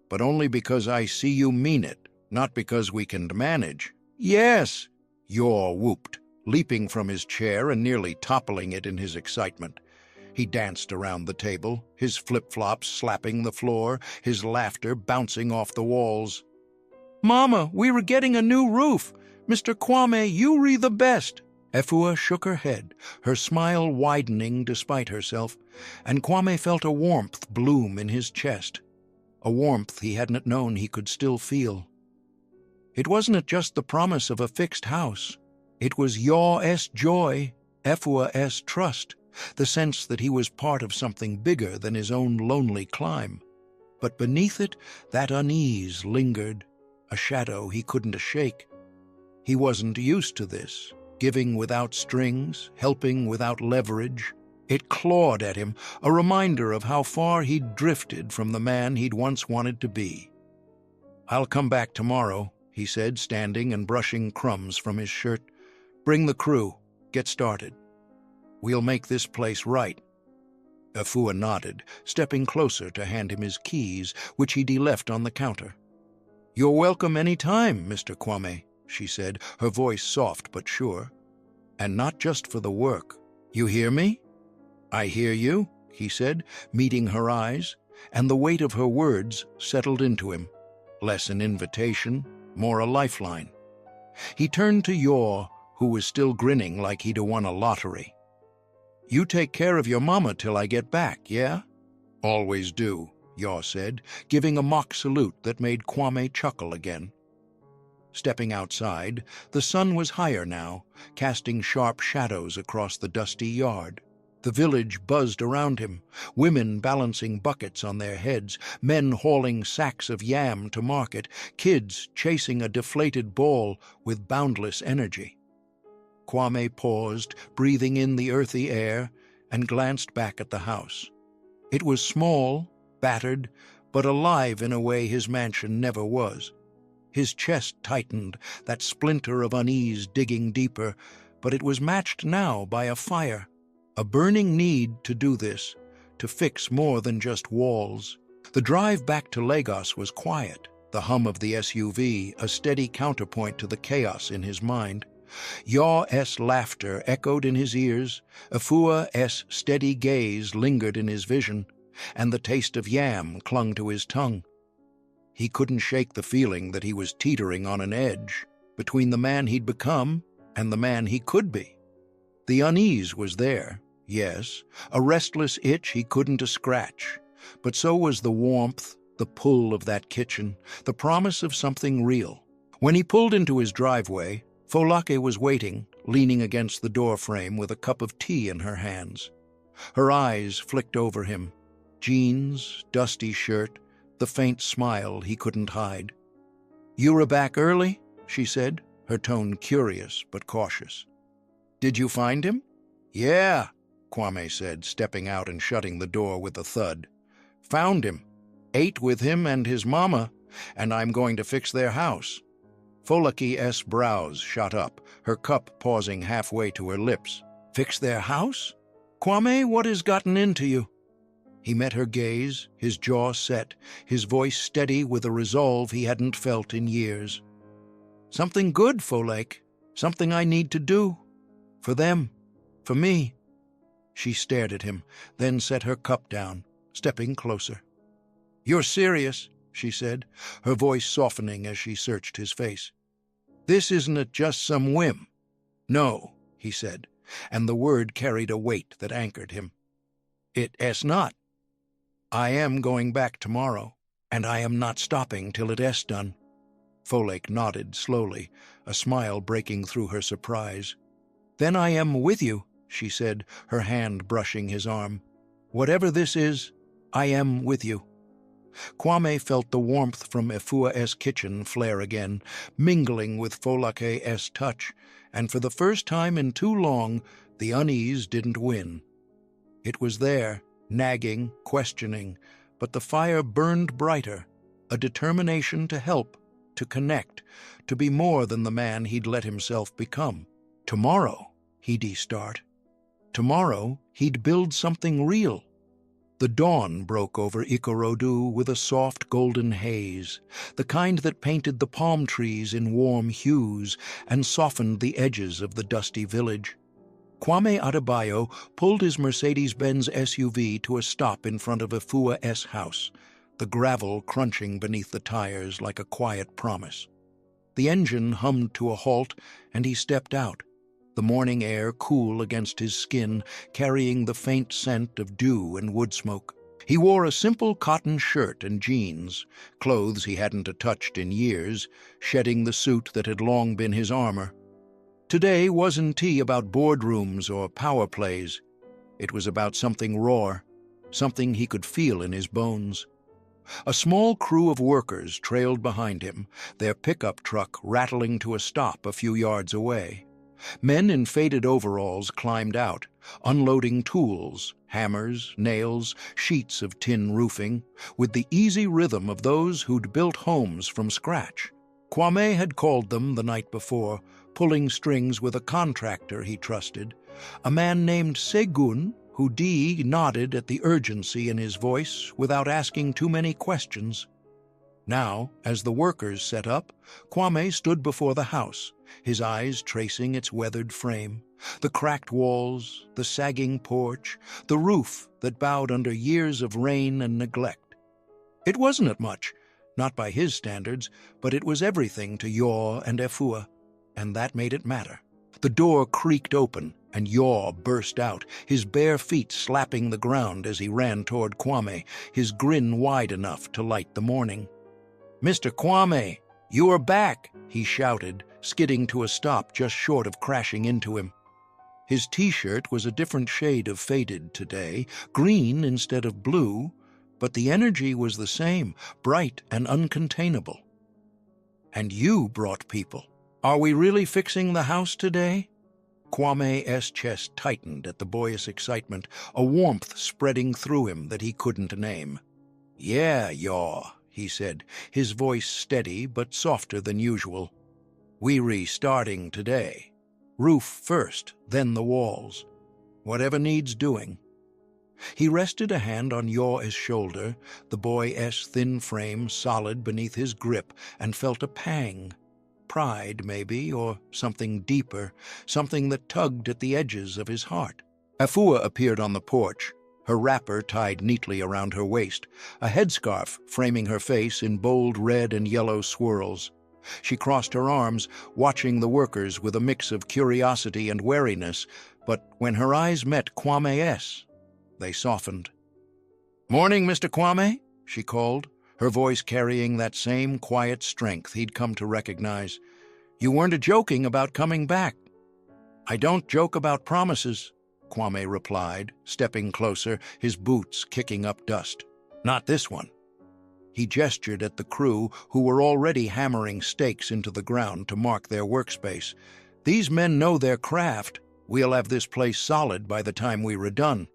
But only because I see you mean it, not because we can manage." "Yes," Yaw whooped, leaping from his chair and nearly toppling it in his excitement. He danced around the table, his flip-flops slapping the floor, his laughter bouncing off the walls. "Mama, we were getting a new roof. Mr. Kwame, you re the best." Efua shook her head, her smile widening despite herself, and Kwame felt a warmth bloom in his chest, a warmth he hadn't known he could still feel. It wasn't just the promise of a fixed house. It was Yaw's joy, Efua's trust, the sense that he was part of something bigger than his own lonely climb. But beneath it, that unease lingered, a shadow he couldn't shake. He wasn't used to this, giving without strings, helping without leverage. It clawed at him, a reminder of how far he'd drifted from the man he'd once wanted to be. "I'll come back tomorrow," he said, standing and brushing crumbs from his shirt. "Bring the crew. Get started. We'll make this place right." Efua nodded, stepping closer to hand him his keys, which he'd left on the counter. "You're welcome any time, Mr. Kwame," she said, her voice soft but sure. "And not just for the work. You hear me?" "I hear you," he said, meeting her eyes, and the weight of her words settled into him. Less an invitation, more a lifeline. He turned to Yaw, who was still grinning like he'd won a lottery. "You take care of your mama till I get back, yeah?" "Always do," Yaw said, giving a mock salute that made Kwame chuckle again. Stepping outside, the sun was higher now, casting sharp shadows across the dusty yard. The village buzzed around him, women balancing buckets on their heads, men hauling sacks of yam to market, kids chasing a deflated ball with boundless energy. Kwame paused, breathing in the earthy air, and glanced back at the house. It was small, battered, but alive in a way his mansion never was. His chest tightened, that splinter of unease digging deeper, but it was matched now by a fire, a burning need to do this, to fix more than just walls. The drive back to Lagos was quiet, the hum of the SUV a steady counterpoint to the chaos in his mind. Yaw's laughter echoed in his ears, Efua's steady gaze lingered in his vision, and the taste of yam clung to his tongue. He couldn't shake the feeling that he was teetering on an edge, between the man he'd become and the man he could be. The unease was there, yes, a restless itch he couldn't scratch, but so was the warmth, the pull of that kitchen, the promise of something real. When he pulled into his driveway, Folake was waiting, leaning against the doorframe with a cup of tea in her hands. Her eyes flicked over him, jeans, dusty shirt, the faint smile he couldn't hide. "You were back early?" she said, her tone curious but cautious. "Did you find him?" "Yeah," Kwame said, stepping out and shutting the door with a thud. "Found him, ate with him and his mama, and I'm going to fix their house." Folake's brows shot up, her cup pausing halfway to her lips. "Fix their house? Kwame, what has gotten into you?" He met her gaze, his jaw set, his voice steady with a resolve he hadn't felt in years. "Something good, Folake. Something I need to do. For them. For me." She stared at him, then set her cup down, stepping closer. "You're serious," she said, her voice softening as she searched his face. "This isn't just some whim." "No," he said, and the word carried a weight that anchored him. "It's not. I am going back tomorrow, and I am not stopping till it's done." Folake nodded slowly, a smile breaking through her surprise. "Then I am with you," she said, her hand brushing his arm. "Whatever this is, I am with you." Kwame felt the warmth from Efua's kitchen flare again, mingling with Folake's touch, and for the first time in too long, the unease didn't win. It was there, nagging, questioning, but the fire burned brighter, a determination to help, to connect, to be more than the man he'd let himself become. Tomorrow, he'd start. Tomorrow, he'd build something real. The dawn broke over Ikorodu with a soft golden haze, the kind that painted the palm trees in warm hues and softened the edges of the dusty village. Kwame Adebayo pulled his Mercedes-Benz SUV to a stop in front of Efua's house, the gravel crunching beneath the tires like a quiet promise. The engine hummed to a halt, and he stepped out, the morning air cool against his skin, carrying the faint scent of dew and wood smoke. He wore a simple cotton shirt and jeans, clothes he hadn't touched in years, shedding the suit that had long been his armor. Today wasn't about boardrooms or power plays. It was about something raw, something he could feel in his bones. A small crew of workers trailed behind him, their pickup truck rattling to a stop a few yards away. Men in faded overalls climbed out, unloading tools, hammers, nails, sheets of tin roofing, with the easy rhythm of those who'd built homes from scratch. Kwame had called them the night before, pulling strings with a contractor he trusted, a man named Segun, who nodded at the urgency in his voice without asking too many questions. Now, as the workers set up, Kwame stood before the house, his eyes tracing its weathered frame, the cracked walls, the sagging porch, the roof that bowed under years of rain and neglect. It wasn't much, not by his standards, but it was everything to Yaw and Efua, and that made it matter. The door creaked open, and Yaw burst out, his bare feet slapping the ground as he ran toward Kwame, his grin wide enough to light the morning. "Mr. Kwame, you are back!" he shouted, skidding to a stop just short of crashing into him. His t-shirt was a different shade of faded today, green instead of blue, but the energy was the same, bright and uncontainable. "And you brought people. Are we really fixing the house today?" Kwame's chest tightened at the boyish excitement, a warmth spreading through him that he couldn't name. "Yeah, Yaw," he said, his voice steady but softer than usual. "We restarting today. Roof first, then the walls. Whatever needs doing." He rested a hand on Yaw's shoulder, the boy's thin frame solid beneath his grip, and felt a pang. Pride, maybe, or something deeper, something that tugged at the edges of his heart. Afua appeared on the porch, her wrapper tied neatly around her waist, a headscarf framing her face in bold red and yellow swirls. She crossed her arms, watching the workers with a mix of curiosity and wariness, but when her eyes met Kwame's, they softened. "Morning, Mr. Kwame," she called, her voice carrying that same quiet strength he'd come to recognize. "You weren't joking about coming back." "I don't joke about promises," Kwame replied, stepping closer, his boots kicking up dust. "Not this one." He gestured at the crew, who were already hammering stakes into the ground to mark their workspace. "These men know their craft. We'll have this place solid by the time we were done."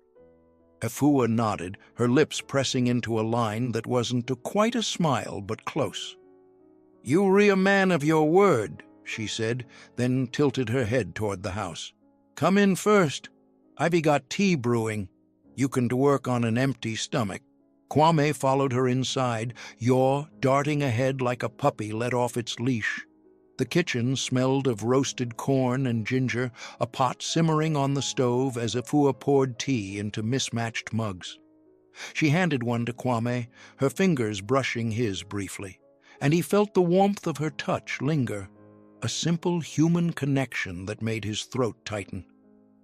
Afua nodded, her lips pressing into a line that wasn't quite a smile, but close. "You re a man of your word," she said, then tilted her head toward the house. "Come in first. I've got tea brewing. You can work on an empty stomach." Kwame followed her inside, Yaw darting ahead like a puppy let off its leash. The kitchen smelled of roasted corn and ginger, a pot simmering on the stove as Afua poured tea into mismatched mugs. She handed one to Kwame, her fingers brushing his briefly, and he felt the warmth of her touch linger, a simple human connection that made his throat tighten.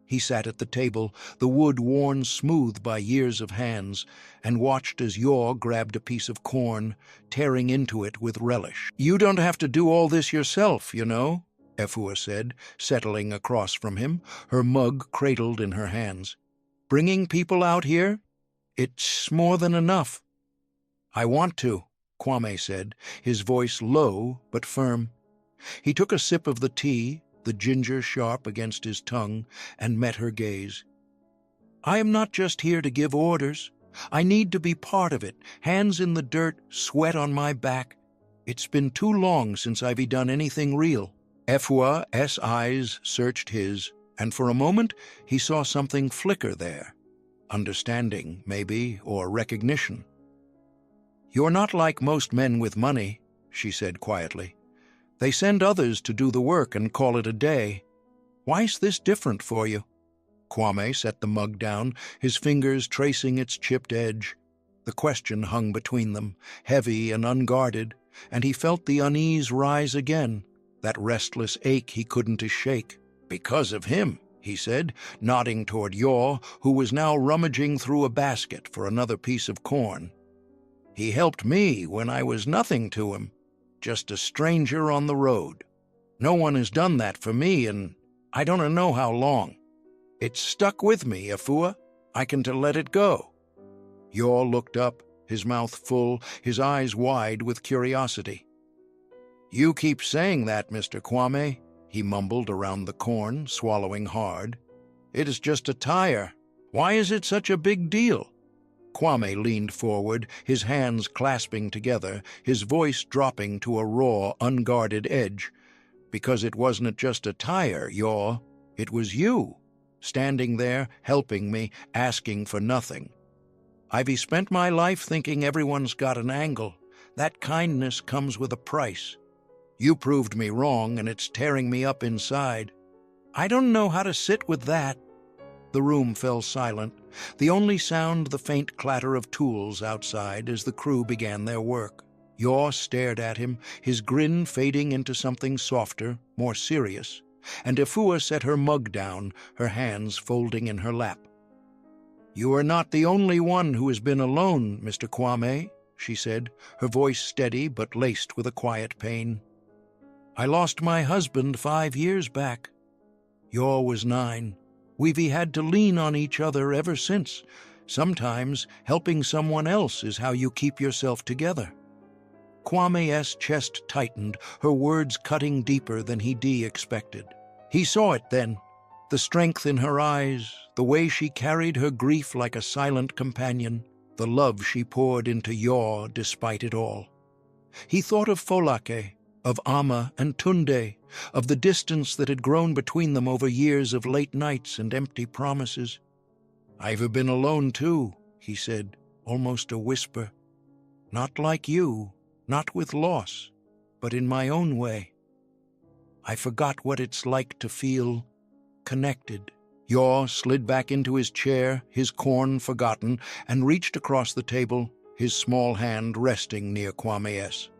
He sat at the table, the wood worn smooth by years of hands, and watched as Yaw grabbed a piece of corn, tearing into it with relish. "You don't have to do all this yourself, you know," Afua said, settling across from him, her mug cradled in her hands. "Bringing people out here? It's more than enough." "I want to," Kwame said, his voice low but firm. He took a sip of the tea, the ginger sharp against his tongue, and met her gaze. "I am not just here to give orders. I need to be part of it, hands in the dirt, sweat on my back. It's been too long since I've done anything real." Afua's eyes searched his, and for a moment he saw something flicker there. Understanding, maybe, or recognition. "You're not like most men with money," she said quietly. "They send others to do the work and call it a day. Why's this different for you?" Kwame set the mug down, his fingers tracing its chipped edge. The question hung between them, heavy and unguarded, and he felt the unease rise again, that restless ache he couldn't shake. "Because of him," he said, nodding toward Yaw, who was now rummaging through a basket for another piece of corn. "He helped me when I was nothing to him. Just a stranger on the road. No one has done that for me, and I don't know how long. It's stuck with me, Afua. I can to let it go." Yaw looked up, his mouth full, his eyes wide with curiosity. "You keep saying that, Mr. Kwame," he mumbled around the corn, swallowing hard. "It is just a tire. Why is it such a big deal?" Kwame leaned forward, his hands clasping together, his voice dropping to a raw, unguarded edge. "Because it wasn't just a tire, Yaw. It was you, standing there, helping me, asking for nothing. I've spent my life thinking everyone's got an angle. That kindness comes with a price. You proved me wrong, and it's tearing me up inside. I don't know how to sit with that." The room fell silent, the only sound the faint clatter of tools outside as the crew began their work. Yaw stared at him, his grin fading into something softer, more serious, and Efua set her mug down, her hands folding in her lap. "You are not the only one who has been alone, Mr. Kwame," she said, her voice steady but laced with a quiet pain. "I lost my husband 5 years back. Yaw was 9. We've had to lean on each other ever since. Sometimes helping someone else is how you keep yourself together." Kwame's chest tightened, her words cutting deeper than he expected. He saw it then, the strength in her eyes, the way she carried her grief like a silent companion, the love she poured into Yaw despite it all. He thought of Folake, of Ama and Tunde, of the distance that had grown between them over years of late nights and empty promises. "I've been alone too," he said, almost a whisper. "Not like you, not with loss, but in my own way. I forgot what it's like to feel connected." Yaw slid back into his chair, his corn forgotten, and reached across the table, his small hand resting near Kwame's.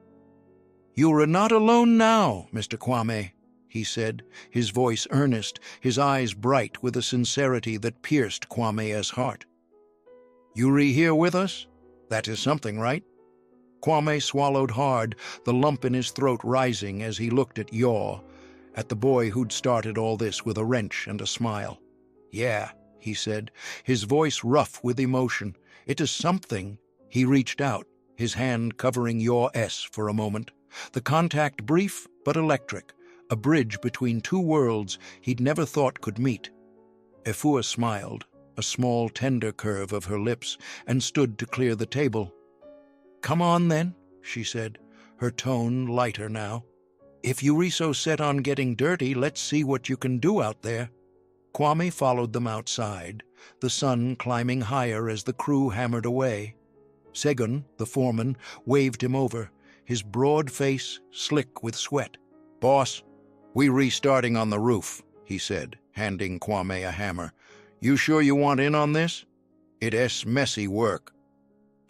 "You are not alone now, Mr. Kwame," he said, his voice earnest, his eyes bright with a sincerity that pierced Kwame's heart. "You re here with us? That is something, right?" Kwame swallowed hard, the lump in his throat rising as he looked at Yaw, at the boy who'd started all this with a wrench and a smile. "Yeah," he said, his voice rough with emotion. "It is something." He reached out, his hand covering Yaw's for a moment. The contact brief but electric, a bridge between two worlds he'd never thought could meet. Efua smiled, a small tender curve of her lips, and stood to clear the table. "Come on, then," she said, her tone lighter now. "If you re so set on getting dirty, let's see what you can do out there." Kwame followed them outside, the sun climbing higher as the crew hammered away. Segun, the foreman, waved him over, his broad face slick with sweat. "Boss, we restarting on the roof," he said, handing Kwame a hammer. "You sure you want in on this? It is messy work."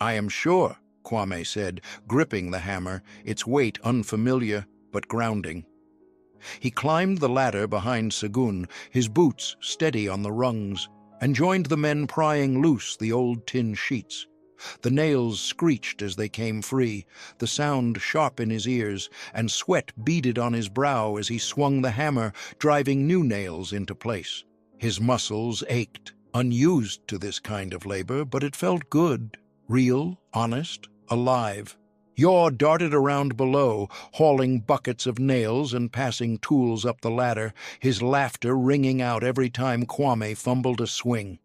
"I am sure," Kwame said, gripping the hammer, its weight unfamiliar but grounding. He climbed the ladder behind Segun, his boots steady on the rungs, and joined the men prying loose the old tin sheets. The nails screeched as they came free, the sound sharp in his ears, and sweat beaded on his brow as he swung the hammer, driving new nails into place. His muscles ached, unused to this kind of labor, but it felt good, real, honest, alive. Yaw darted around below, hauling buckets of nails and passing tools up the ladder, his laughter ringing out every time Kwame fumbled a swing.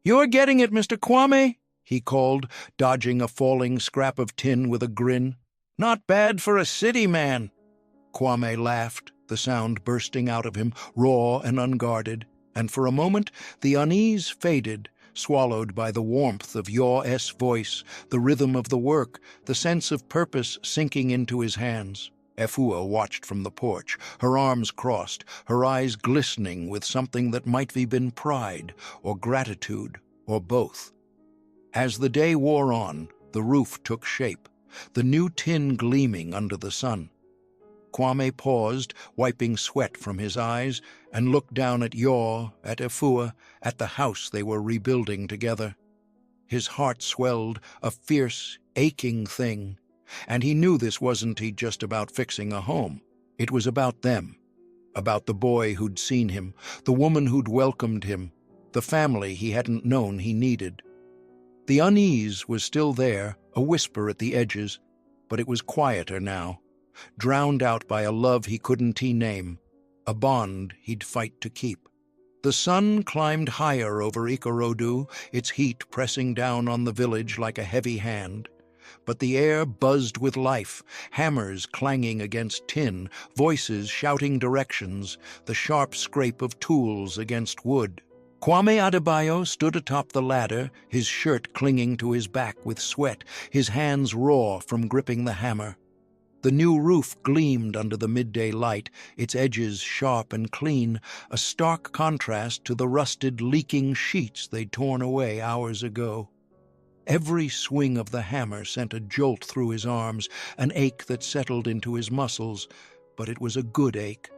"You're getting it, Mr. Kwame," he called, dodging a falling scrap of tin with a grin. "Not bad for a city man." Kwame laughed, the sound bursting out of him, raw and unguarded, and for a moment the unease faded, swallowed by the warmth of Yaw's voice, the rhythm of the work, the sense of purpose sinking into his hands. Efua watched from the porch, her arms crossed, her eyes glistening with something that might have been pride or gratitude or both. As the day wore on, the roof took shape, the new tin gleaming under the sun. Kwame paused, wiping sweat from his eyes, and looked down at Yaw, at Efua, at the house they were rebuilding together. His heart swelled, a fierce, aching thing, and he knew this wasn't just about fixing a home. It was about them, about the boy who'd seen him, the woman who'd welcomed him, the family he hadn't known he needed. The unease was still there, a whisper at the edges, but it was quieter now, drowned out by a love he couldn't name, a bond he'd fight to keep. The sun climbed higher over Ikorodu, its heat pressing down on the village like a heavy hand. But the air buzzed with life, hammers clanging against tin, voices shouting directions, the sharp scrape of tools against wood. Kwame Adebayo stood atop the ladder, his shirt clinging to his back with sweat, his hands raw from gripping the hammer. The new roof gleamed under the midday light, its edges sharp and clean, a stark contrast to the rusted, leaking sheets they'd torn away hours ago. Every swing of the hammer sent a jolt through his arms, an ache that settled into his muscles, but it was a good ache,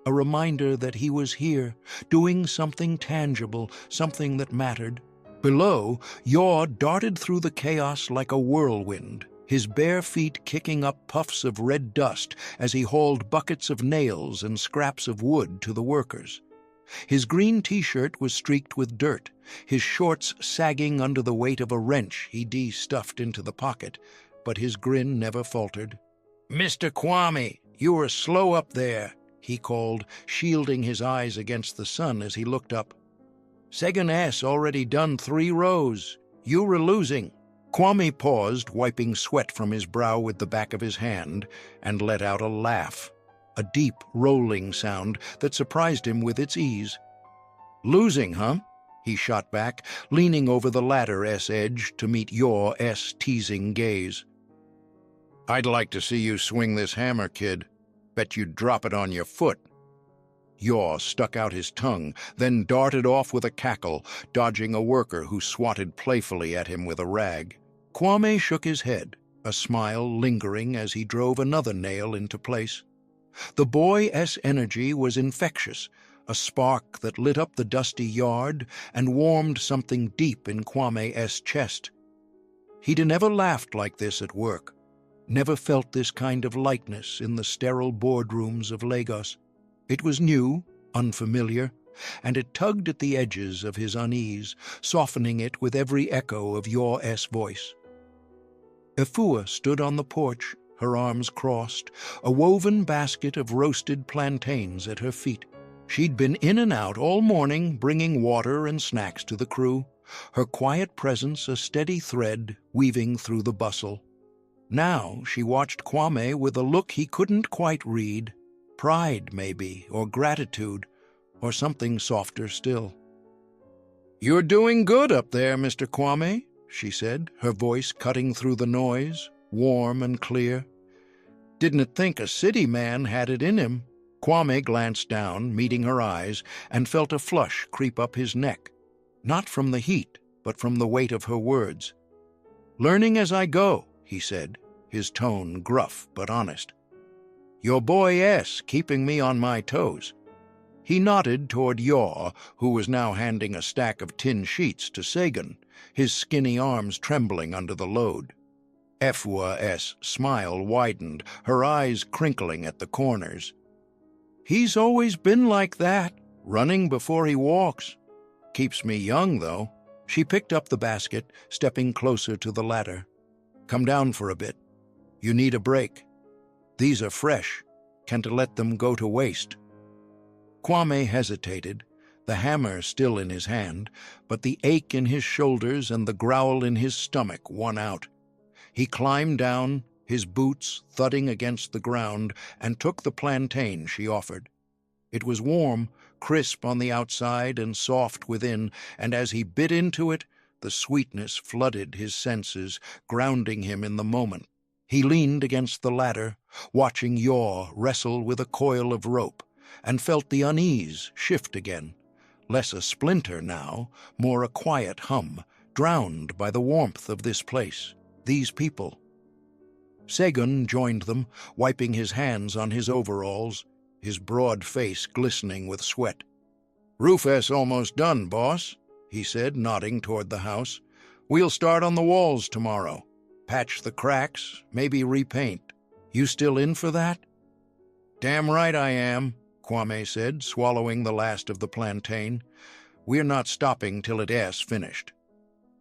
a reminder that he was here, doing something tangible, something that mattered. Below, Yaw darted through the chaos like a whirlwind, his bare feet kicking up puffs of red dust as he hauled buckets of nails and scraps of wood to the workers. His green t-shirt was streaked with dirt, his shorts sagging under the weight of a wrench he stuffed into the pocket, but his grin never faltered. "Mr. Kwame, you were slow up there," he called, shielding his eyes against the sun as he looked up. "Second S already done 3 rows. You were losing." Kwame paused, wiping sweat from his brow with the back of his hand, and let out a laugh, a deep, rolling sound that surprised him with its ease. "Losing, huh?" he shot back, leaning over the ladder-S edge to meet Yaw's teasing gaze. "I'd like to see you swing this hammer, kid. Bet you'd drop it on your foot." Yaw stuck out his tongue, then darted off with a cackle, dodging a worker who swatted playfully at him with a rag. Kwame shook his head, a smile lingering as he drove another nail into place. The boy's energy was infectious, a spark that lit up the dusty yard and warmed something deep in Kwame's chest. He'd never laughed like this at work, never felt this kind of lightness in the sterile boardrooms of Lagos. It was new, unfamiliar, and it tugged at the edges of his unease, softening it with every echo of Yaw's voice. Efua stood on the porch, her arms crossed, a woven basket of roasted plantains at her feet. She'd been in and out all morning, bringing water and snacks to the crew, her quiet presence a steady thread weaving through the bustle. Now she watched Kwame with a look he couldn't quite read, pride maybe, or gratitude, or something softer still. "You're doing good up there, Mr. Kwame," she said, her voice cutting through the noise, warm and clear. "Didn't think a city man had it in him." Kwame glanced down, meeting her eyes, and felt a flush creep up his neck, not from the heat, but from the weight of her words. "Learning as I go," he said, his tone gruff but honest. "Your boy keeping me on my toes." He nodded toward Yaw, who was now handing a stack of tin sheets to Sagan, his skinny arms trembling under the load. Efua's smile widened, her eyes crinkling at the corners. "He's always been like that, running before he walks. Keeps me young, though." She picked up the basket, stepping closer to the ladder. "Come down for a bit. You need a break. These are fresh. Can't let them go to waste." Kwame hesitated, the hammer still in his hand, but the ache in his shoulders and the growl in his stomach won out. He climbed down, his boots thudding against the ground, and took the plantain she offered. It was warm, crisp on the outside and soft within, and as he bit into it, the sweetness flooded his senses, grounding him in the moment. He leaned against the ladder, watching Yaw wrestle with a coil of rope, and felt the unease shift again, less a splinter now, more a quiet hum, drowned by the warmth of this place, these people. Sagan joined them, wiping his hands on his overalls, his broad face glistening with sweat. "Roof almost done, boss," he said, nodding toward the house. "We'll start on the walls tomorrow. Patch the cracks, maybe repaint. You still in for that?" "Damn right I am," Kwame said, swallowing the last of the plantain. "We're not stopping till it's finished."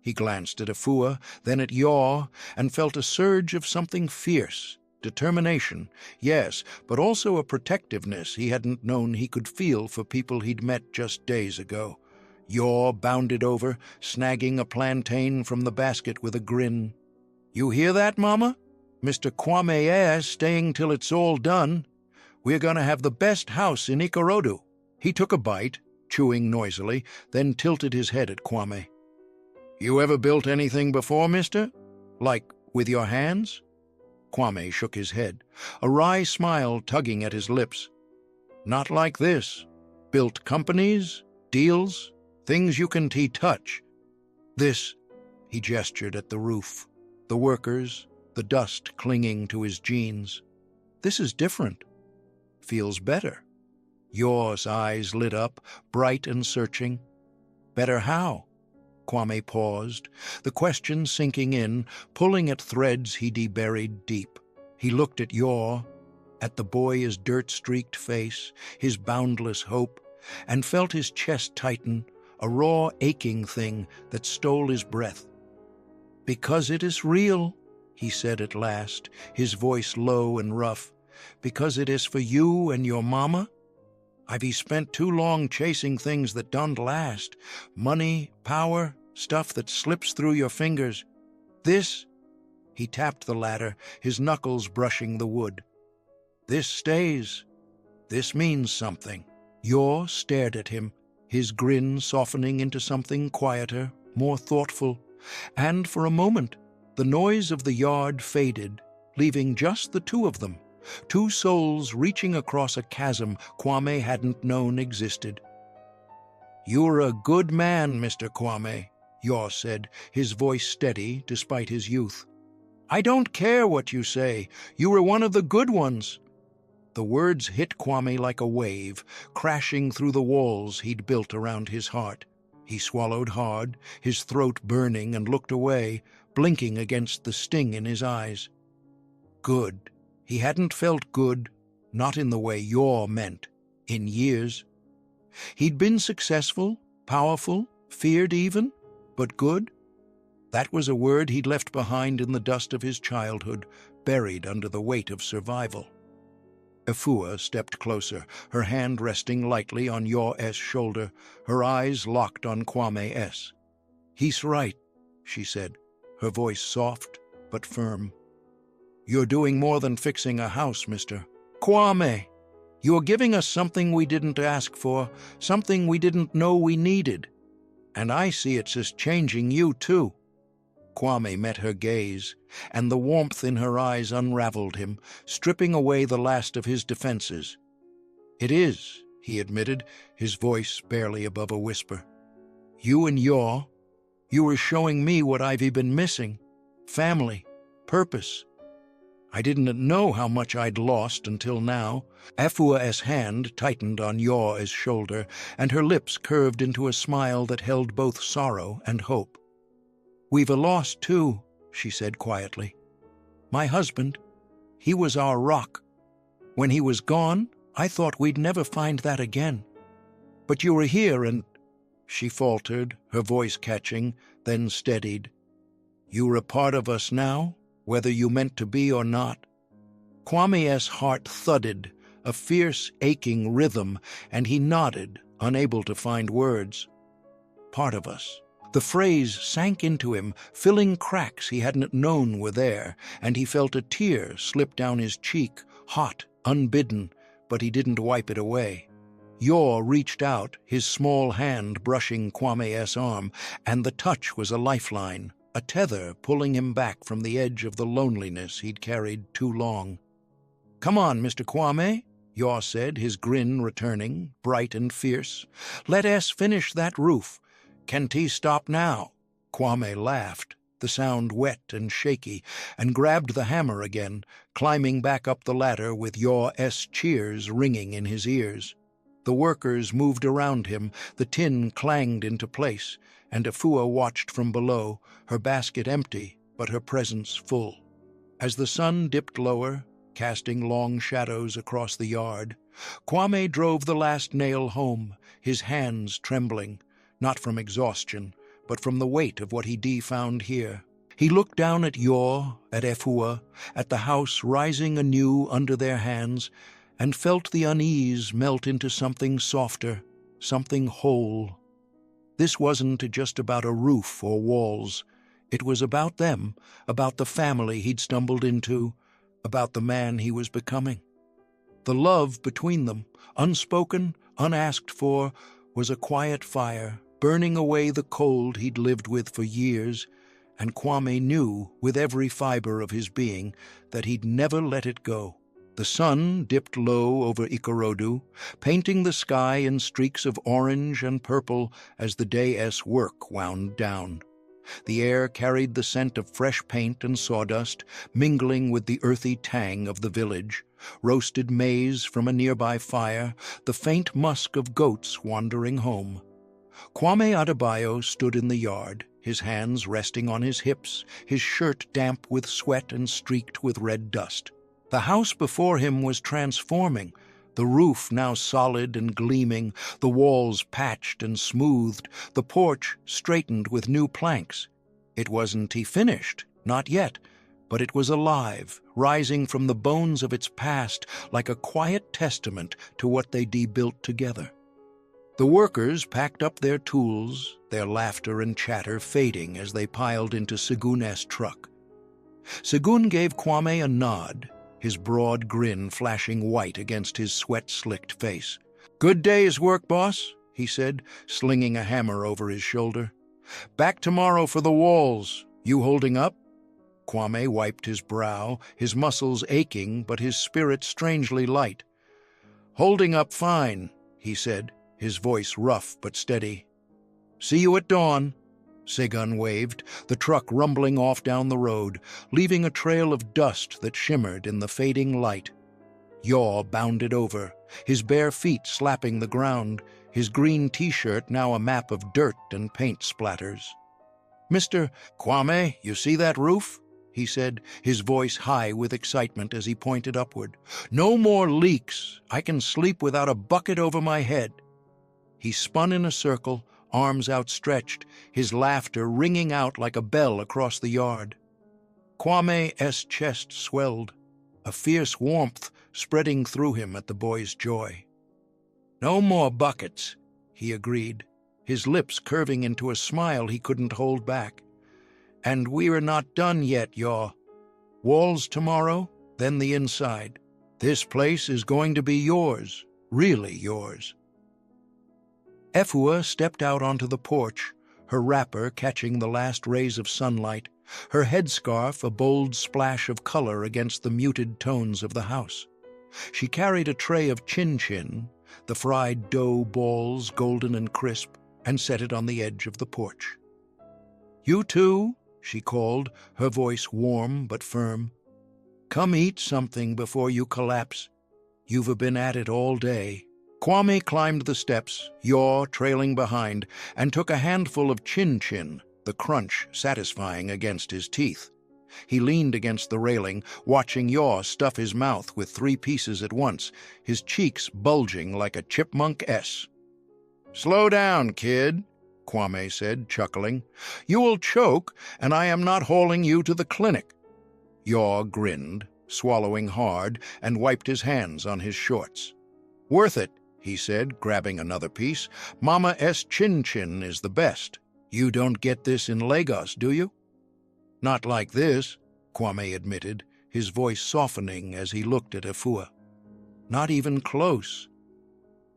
He glanced at Efua, then at Yaw, and felt a surge of something fierce, determination, yes, but also a protectiveness he hadn't known he could feel for people he'd met just days ago. Yaw bounded over, snagging a plantain from the basket with a grin. "You hear that, Mama? Mr. Kwame staying till it's all done. We're gonna have the best house in Ikorodu." He took a bite, chewing noisily, then tilted his head at Kwame. "You ever built anything before, mister? Like, with your hands?" Kwame shook his head, a wry smile tugging at his lips. "Not like this. Built companies, deals, things you can touch. This," He gestured at the roof, the workers, the dust clinging to his jeans. This is different. Feels better. Yaw's eyes lit up, bright and searching. Better how? Kwame paused, the question sinking in, pulling at threads he'd buried deep. He looked at Yaw, at the boy's dirt-streaked face, his boundless hope, and felt his chest tighten, a raw, aching thing that stole his breath. "Because it is real," he said at last, his voice low and rough. "Because it is for you and your mama. I've spent too long chasing things that don't last. Money, power, stuff that slips through your fingers. This," he tapped the ladder, his knuckles brushing the wood. "This stays. This means something." Yaw stared at him, his grin softening into something quieter, more thoughtful, and for a moment the noise of the yard faded, leaving just the two of them, two souls reaching across a chasm Kwame hadn't known existed. "You're a good man, Mr. Kwame," Yaw said, his voice steady despite his youth. "I don't care what you say. You were one of the good ones." The words hit Kwame like a wave, crashing through the walls he'd built around his heart. He swallowed hard, his throat burning, and looked away, blinking against the sting in his eyes. Good. He hadn't felt good, not in the way Yaw meant, in years. He'd been successful, powerful, feared even, but good? That was a word he'd left behind in the dust of his childhood, buried under the weight of survival. Efua stepped closer, her hand resting lightly on Yaw's shoulder, her eyes locked on Kwame's. "He's right," she said, her voice soft but firm. "You're doing more than fixing a house, Mr. Kwame. You're giving us something we didn't ask for, something we didn't know we needed. And I see it's as changing you, too." Kwame met her gaze, and the warmth in her eyes unraveled him, stripping away the last of his defenses. "It is," he admitted, his voice barely above a whisper. "You and Yaw, you were showing me what I've been missing. Family, purpose. I didn't know how much I'd lost until now." Efua's hand tightened on Yaw's shoulder, and her lips curved into a smile that held both sorrow and hope. "We've a loss, too," she said quietly. "My husband, he was our rock. When he was gone, I thought we'd never find that again. But you were here and—" She faltered, her voice catching, then steadied. "You are a part of us now, whether you meant to be or not." Kwame's heart thudded, a fierce, aching rhythm, and he nodded, unable to find words. "Part of us." The phrase sank into him, filling cracks he hadn't known were there, and he felt a tear slip down his cheek, hot, unbidden, but he didn't wipe it away. Yaw reached out, his small hand brushing Kwame's arm, and the touch was a lifeline, a tether pulling him back from the edge of the loneliness he'd carried too long. "Come on, Mr. Kwame," Yaw said, his grin returning, bright and fierce. "Let us finish that roof. Can tea stop now?" Kwame laughed, the sound wet and shaky, and grabbed the hammer again, climbing back up the ladder with Yaw's cheers ringing in his ears. The workers moved around him, the tin clanged into place, and Efua watched from below, her basket empty, but her presence full. As the sun dipped lower, casting long shadows across the yard, Kwame drove the last nail home, his hands trembling, not from exhaustion, but from the weight of what he'd found here. He looked down at Yaw, at Efua, at the house rising anew under their hands, and felt the unease melt into something softer, something whole. This wasn't just about a roof or walls. It was about them, about the family he'd stumbled into, about the man he was becoming. The love between them, unspoken, unasked for, was a quiet fire, burning away the cold he'd lived with for years, and Kwame knew, with every fiber of his being, that he'd never let it go. The sun dipped low over Ikorodu, painting the sky in streaks of orange and purple as the day's work wound down. The air carried the scent of fresh paint and sawdust, mingling with the earthy tang of the village, roasted maize from a nearby fire, the faint musk of goats wandering home. Kwame Adebayo stood in the yard, his hands resting on his hips, his shirt damp with sweat and streaked with red dust. The house before him was transforming, the roof now solid and gleaming, the walls patched and smoothed, the porch straightened with new planks. It wasn't finished, not yet, but it was alive, rising from the bones of its past like a quiet testament to what they'd built together. The workers packed up their tools, their laughter and chatter fading as they piled into Segun's truck. Segun gave Kwame a nod, his broad grin flashing white against his sweat-slicked face. "Good day's work, boss," he said, slinging a hammer over his shoulder. "Back tomorrow for the walls. You holding up?" Kwame wiped his brow, his muscles aching but his spirit strangely light. "Holding up fine," he said, his voice rough but steady. "See you at dawn." Segun waved, the truck rumbling off down the road, leaving a trail of dust that shimmered in the fading light. Yaw bounded over, his bare feet slapping the ground, his green t-shirt now a map of dirt and paint splatters. "Mr. Kwame, you see that roof?" he said, his voice high with excitement as he pointed upward. "No more leaks. I can sleep without a bucket over my head." He spun in a circle, arms outstretched, his laughter ringing out like a bell across the yard. Kwame's chest swelled, a fierce warmth spreading through him at the boy's joy. "No more buckets," he agreed, his lips curving into a smile he couldn't hold back. "And we're not done yet, Yaw. Walls tomorrow, then the inside. This place is going to be yours, really yours." Efua stepped out onto the porch, her wrapper catching the last rays of sunlight, her headscarf a bold splash of color against the muted tones of the house. She carried a tray of chin-chin, the fried dough balls golden and crisp, and set it on the edge of the porch. "You too," she called, her voice warm but firm. "Come eat something before you collapse. You've been at it all day." Kwame climbed the steps, Yaw trailing behind, and took a handful of chin-chin, the crunch satisfying against his teeth. He leaned against the railing, watching Yaw stuff his mouth with 3 pieces at once, his cheeks bulging like a chipmunk S. "Slow down, kid," Kwame said, chuckling. "You will choke, and I am not hauling you to the clinic." Yaw grinned, swallowing hard, and wiped his hands on his shorts. "Worth it," he said, grabbing another piece. "Mama's chin-chin is the best. You don't get this in Lagos, do you?" "Not like this," Kwame admitted, his voice softening as he looked at Efua. "Not even close."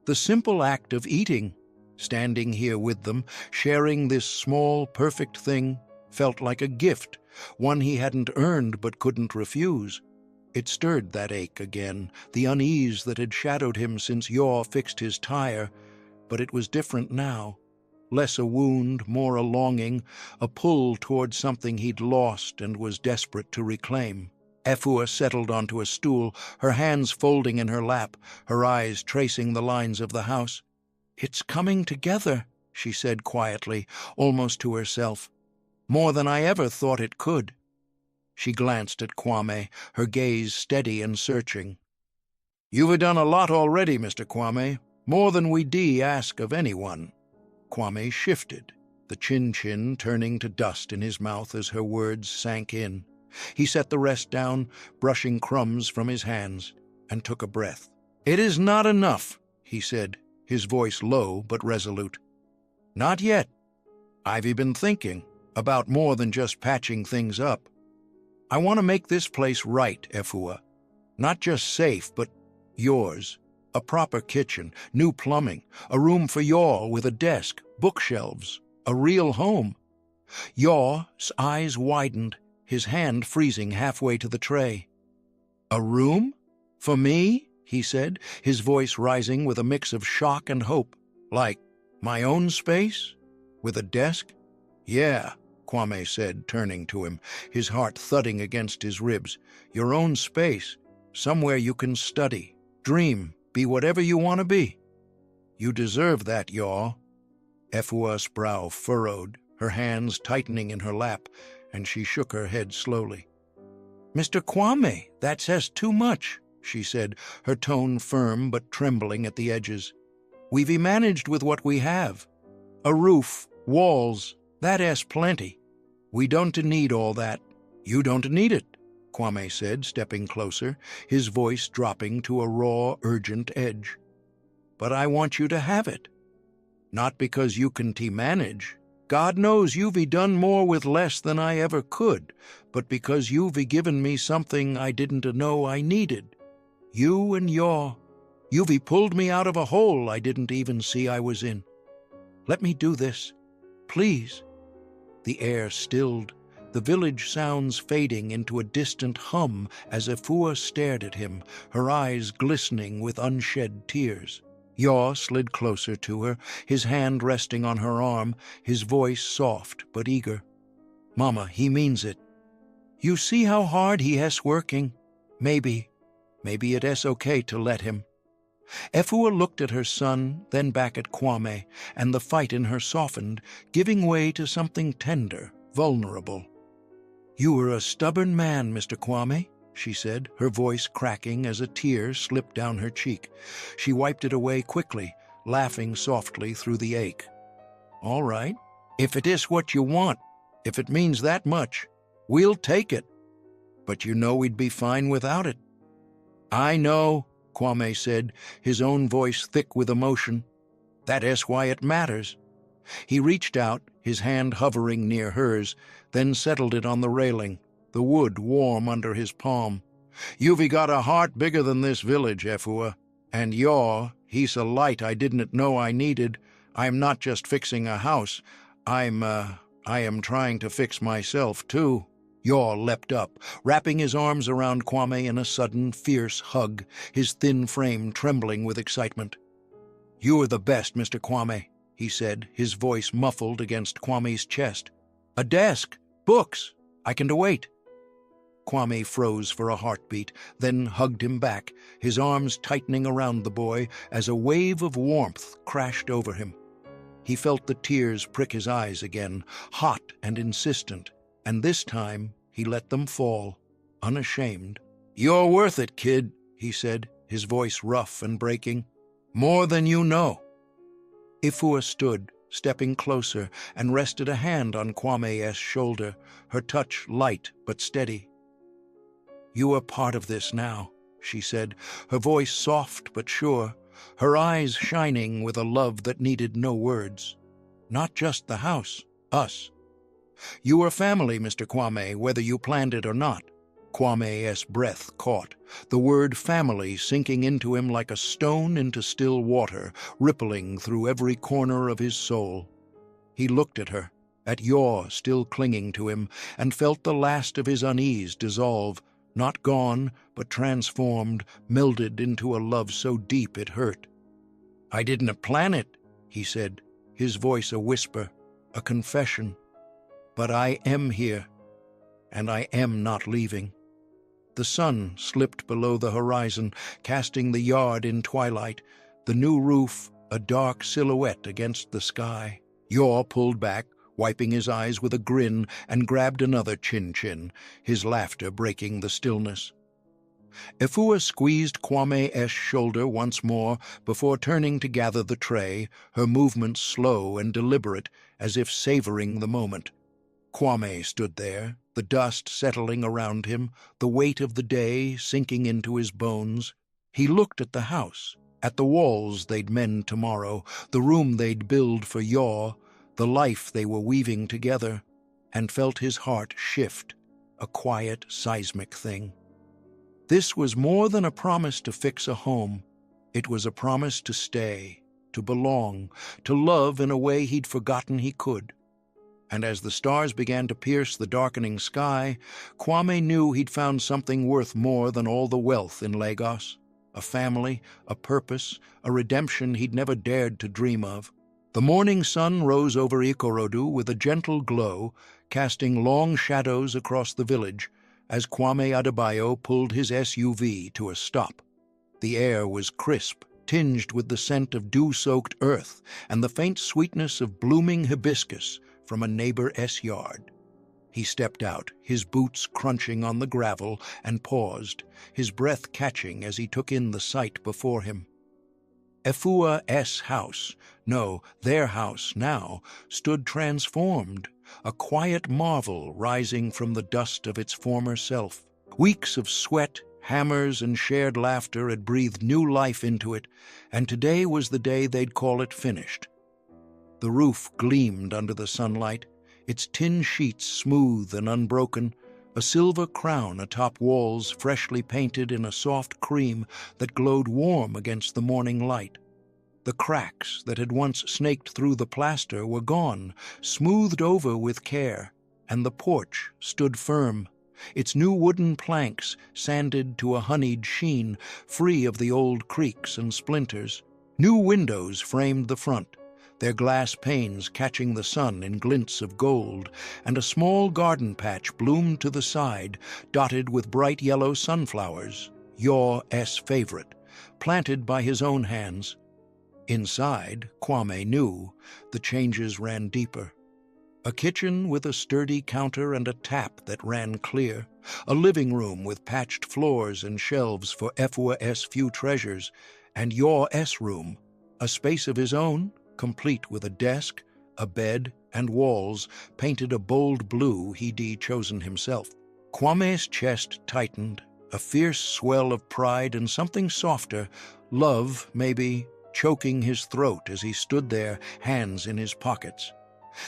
The simple act of eating, standing here with them, sharing this small, perfect thing, felt like a gift, one he hadn't earned but couldn't refuse. It stirred that ache again, the unease that had shadowed him since Yaw fixed his tire, but it was different now. Less a wound, more a longing, a pull toward something he'd lost and was desperate to reclaim. Efua settled onto a stool, her hands folding in her lap, her eyes tracing the lines of the house. "It's coming together," she said quietly, almost to herself. "More than I ever thought it could." She glanced at Kwame, her gaze steady and searching. "You've done a lot already, Mr. Kwame, more than we ask of anyone." Kwame shifted, the chin-chin turning to dust in his mouth as her words sank in. He set the rest down, brushing crumbs from his hands, and took a breath. "It is not enough," he said, his voice low but resolute. "Not yet. I've been thinking about more than just patching things up. I want to make this place right, Efua. Not just safe, but yours. A proper kitchen, new plumbing, a room for Yaw with a desk, bookshelves, a real home." Yaw's eyes widened, his hand freezing halfway to the tray. "A room? For me?" he said, his voice rising with a mix of shock and hope. "Like my own space? With a desk?" "Yeah," Kwame said, turning to him, his heart thudding against his ribs. Your own space, somewhere you can study, dream, be whatever you want to be. You deserve that, Yaw. Efua's brow furrowed, her hands tightening in her lap, and she shook her head slowly. Mr. Kwame, that says too much, she said, her tone firm but trembling at the edges. We've managed with what we have. A roof, walls, that's plenty. We don't need all that. You don't need it, Kwame said, stepping closer, his voice dropping to a raw, urgent edge. But I want you to have it. Not because you can manage. God knows you've done more with less than I ever could, but because you've given me something I didn't know I needed. You and Yaw. You've pulled me out of a hole I didn't even see I was in. Let me do this, please. The air stilled, the village sounds fading into a distant hum as Efua stared at him, her eyes glistening with unshed tears. Yaw slid closer to her, his hand resting on her arm, his voice soft but eager. Mama, he means it. You see how hard he has working. Maybe it is okay to let him. Efua looked at her son, then back at Kwame, and the fight in her softened, giving way to something tender, vulnerable. You were a stubborn man, Mr. Kwame, she said, her voice cracking as a tear slipped down her cheek. She wiped it away quickly, laughing softly through the ache. All right, if it is what you want, if it means that much, we'll take it. But you know we'd be fine without it. I know, Kwame said, his own voice thick with emotion. That is why it matters. He reached out, his hand hovering near hers, then settled it on the railing, the wood warm under his palm. You've got a heart bigger than this village, Efua. And Yaw, he's a light I didn't know I needed. I'm not just fixing a house. I am trying to fix myself, too. Yaw leapt up, wrapping his arms around Kwame in a sudden, fierce hug, his thin frame trembling with excitement. You are the best, Mr. Kwame, he said, his voice muffled against Kwame's chest. A desk, books, I can wait. Kwame froze for a heartbeat, then hugged him back, his arms tightening around the boy as a wave of warmth crashed over him. He felt the tears prick his eyes again, hot and insistent, and this time he let them fall, unashamed. You're worth it, kid, he said, his voice rough and breaking. More than you know. Efua stood, stepping closer, and rested a hand on Kwame's shoulder, her touch light but steady. You are part of this now, she said, her voice soft but sure, her eyes shining with a love that needed no words. Not just the house, us. You are family, Mr. Kwame, whether you planned it or not. Kwame's breath caught, the word family sinking into him like a stone into still water, rippling through every corner of his soul. He looked at her, at Yaw still clinging to him, and felt the last of his unease dissolve, not gone, but transformed, melded into a love so deep it hurt. I didn't plan it, he said, his voice a whisper, a confession. But I am here, and I am not leaving. The sun slipped below the horizon, casting the yard in twilight, the new roof a dark silhouette against the sky. Yaw pulled back, wiping his eyes with a grin, and grabbed another chin-chin, his laughter breaking the stillness. Efua squeezed Kwame's shoulder once more before turning to gather the tray, her movements slow and deliberate, as if savoring the moment. Kwame stood there, the dust settling around him, the weight of the day sinking into his bones. He looked at the house, at the walls they'd mend tomorrow, the room they'd build for Yaw, the life they were weaving together, and felt his heart shift, a quiet, seismic thing. This was more than a promise to fix a home. It was a promise to stay, to belong, to love in a way he'd forgotten he could. And as the stars began to pierce the darkening sky, Kwame knew he'd found something worth more than all the wealth in Lagos. A family, a purpose, a redemption he'd never dared to dream of. The morning sun rose over Ikorodu with a gentle glow, casting long shadows across the village as Kwame Adebayo pulled his SUV to a stop. The air was crisp, tinged with the scent of dew-soaked earth and the faint sweetness of blooming hibiscus from a neighbor's yard. He stepped out, his boots crunching on the gravel, and paused, his breath catching as he took in the sight before him. Efua's house, no, their house now, stood transformed, a quiet marvel rising from the dust of its former self. Weeks of sweat, hammers, and shared laughter had breathed new life into it, and today was the day they'd call it finished. The roof gleamed under the sunlight, its tin sheets smooth and unbroken, a silver crown atop walls freshly painted in a soft cream that glowed warm against the morning light. The cracks that had once snaked through the plaster were gone, smoothed over with care, and the porch stood firm, its new wooden planks sanded to a honeyed sheen, free of the old creaks and splinters. New windows framed the front, their glass panes catching the sun in glints of gold, and a small garden patch bloomed to the side, dotted with bright yellow sunflowers, Yaw's favorite, planted by his own hands. Inside, Kwame knew, the changes ran deeper. A kitchen with a sturdy counter and a tap that ran clear, a living room with patched floors and shelves for Efua's few treasures, and Yaw's room, a space of his own, complete with a desk, a bed, and walls painted a bold blue he'd chosen himself. Kwame's chest tightened, a fierce swell of pride and something softer, love, maybe, choking his throat as he stood there, hands in his pockets.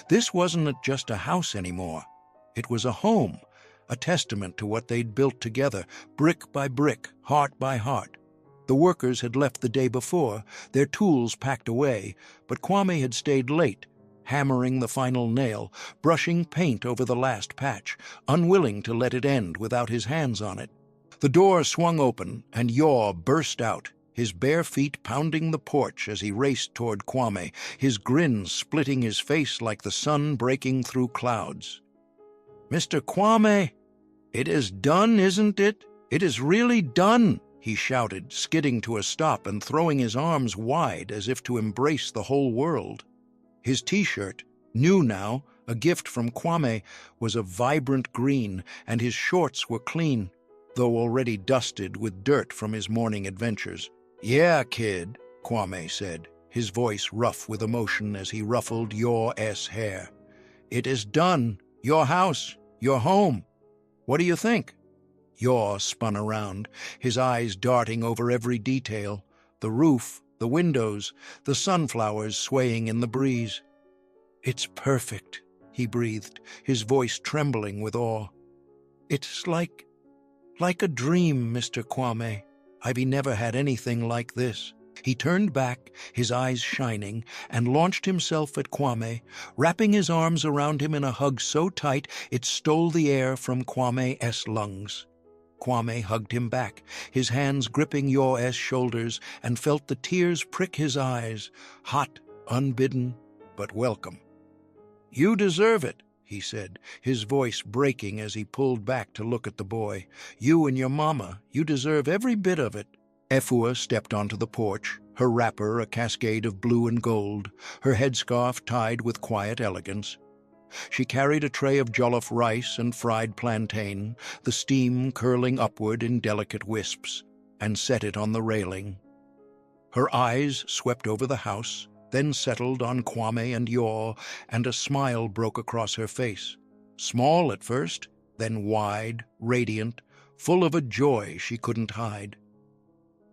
This wasn't just a house anymore. It was a home, a testament to what they'd built together, brick by brick, heart by heart. The workers had left the day before, their tools packed away, but Kwame had stayed late, hammering the final nail, brushing paint over the last patch, unwilling to let it end without his hands on it. The door swung open, and Yaw burst out, his bare feet pounding the porch as he raced toward Kwame, his grin splitting his face like the sun breaking through clouds. "Mr. Kwame, it is done, isn't it? It is really done!" he shouted, skidding to a stop and throwing his arms wide as if to embrace the whole world. His T-shirt, new now, a gift from Kwame, was a vibrant green, and his shorts were clean, though already dusted with dirt from his morning adventures. "Yeah, kid," Kwame said, his voice rough with emotion as he ruffled Yaw's hair. "It is done. Your house, your home. What do you think?" Yaw spun around, his eyes darting over every detail, the roof, the windows, the sunflowers swaying in the breeze. "It's perfect," he breathed, his voice trembling with awe. "It's like a dream, Mr. Kwame. I've never had anything like this." He turned back, his eyes shining, and launched himself at Kwame, wrapping his arms around him in a hug so tight it stole the air from Kwame's lungs. Kwame hugged him back, his hands gripping Yaw's shoulders, and felt the tears prick his eyes, hot, unbidden, but welcome. "You deserve it," he said, his voice breaking as he pulled back to look at the boy. "You and your mama, you deserve every bit of it." Efua stepped onto the porch, her wrapper a cascade of blue and gold, her headscarf tied with quiet elegance. She carried a tray of jollof rice and fried plantain, the steam curling upward in delicate wisps, and set it on the railing. Her eyes swept over the house, then settled on Kwame and Yaw, and a smile broke across her face. Small at first, then wide, radiant, full of a joy she couldn't hide.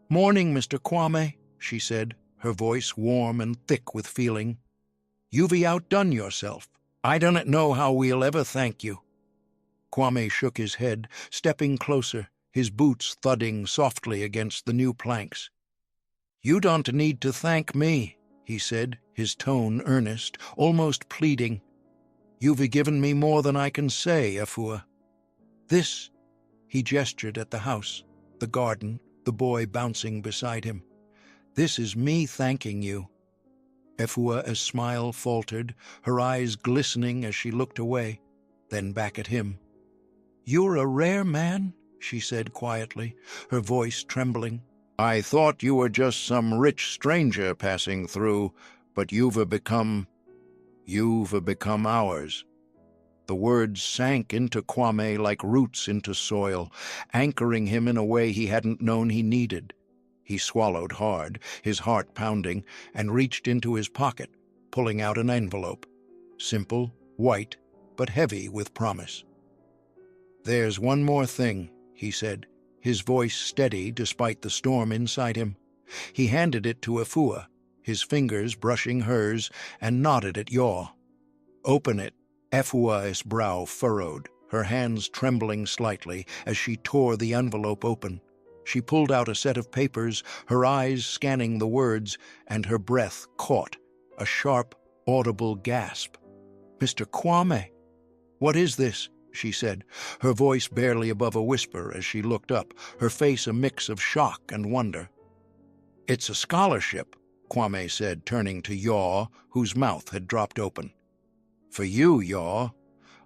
"Morning, Mr. Kwame," she said, her voice warm and thick with feeling. "You've outdone yourself. I don't know how we'll ever thank you." Kwame shook his head, stepping closer, his boots thudding softly against the new planks. "You don't need to thank me," he said, his tone earnest, almost pleading. "You've given me more than I can say, Efua. This," he gestured at the house, the garden, the boy bouncing beside him. "This is me thanking you." Efua's smile faltered, her eyes glistening as she looked away. then back at him. "You're a rare man," she said quietly, her voice trembling. "I thought you were just some rich stranger passing through, but you've become ours." The words sank into Kwame like roots into soil, anchoring him in a way he hadn't known he needed. He swallowed hard, his heart pounding, and reached into his pocket, pulling out an envelope. Simple, white, but heavy with promise. "There's one more thing," he said, his voice steady despite the storm inside him. He handed it to Efua, his fingers brushing hers, and nodded at Yaw. "Open it." Efua's brow furrowed, her hands trembling slightly as she tore the envelope open. She pulled out a set of papers, her eyes scanning the words, and her breath caught, a sharp, audible gasp. "Mr. Kwame!" "What is this?" she said, her voice barely above a whisper as she looked up, her face a mix of shock and wonder. "It's a scholarship," Kwame said, turning to Yaw, whose mouth had dropped open. "For you, Yaw.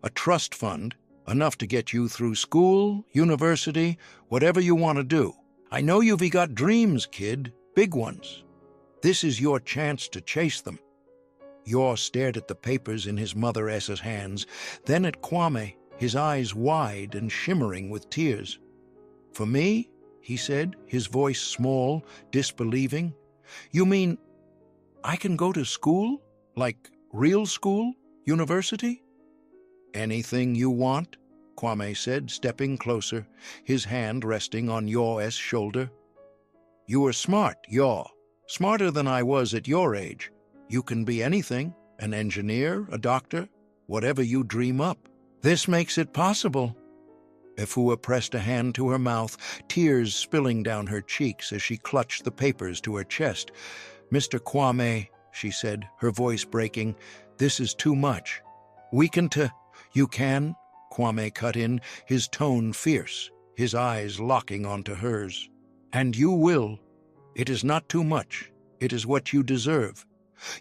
A trust fund, enough to get you through school, university, whatever you want to do. I know you've got dreams, kid, big ones. This is your chance to chase them." Yaw stared at the papers in his mother's hands, then at Kwame, his eyes wide and shimmering with tears. "For me?" he said, his voice small, disbelieving. "You mean I can go to school? Like real school? University?" "Anything you want," Kwame said, stepping closer, his hand resting on Yaw's shoulder. "You are smart, Yaw. Smarter than I was at your age. You can be anything, an engineer, a doctor, whatever you dream up. This makes it possible." Efua pressed a hand to her mouth, tears spilling down her cheeks as she clutched the papers to her chest. "Mr. Kwame," she said, her voice breaking, "this is too much. We can You can," Kwame cut in, his tone fierce, his eyes locking onto hers. "And you will. It is not too much. It is what you deserve.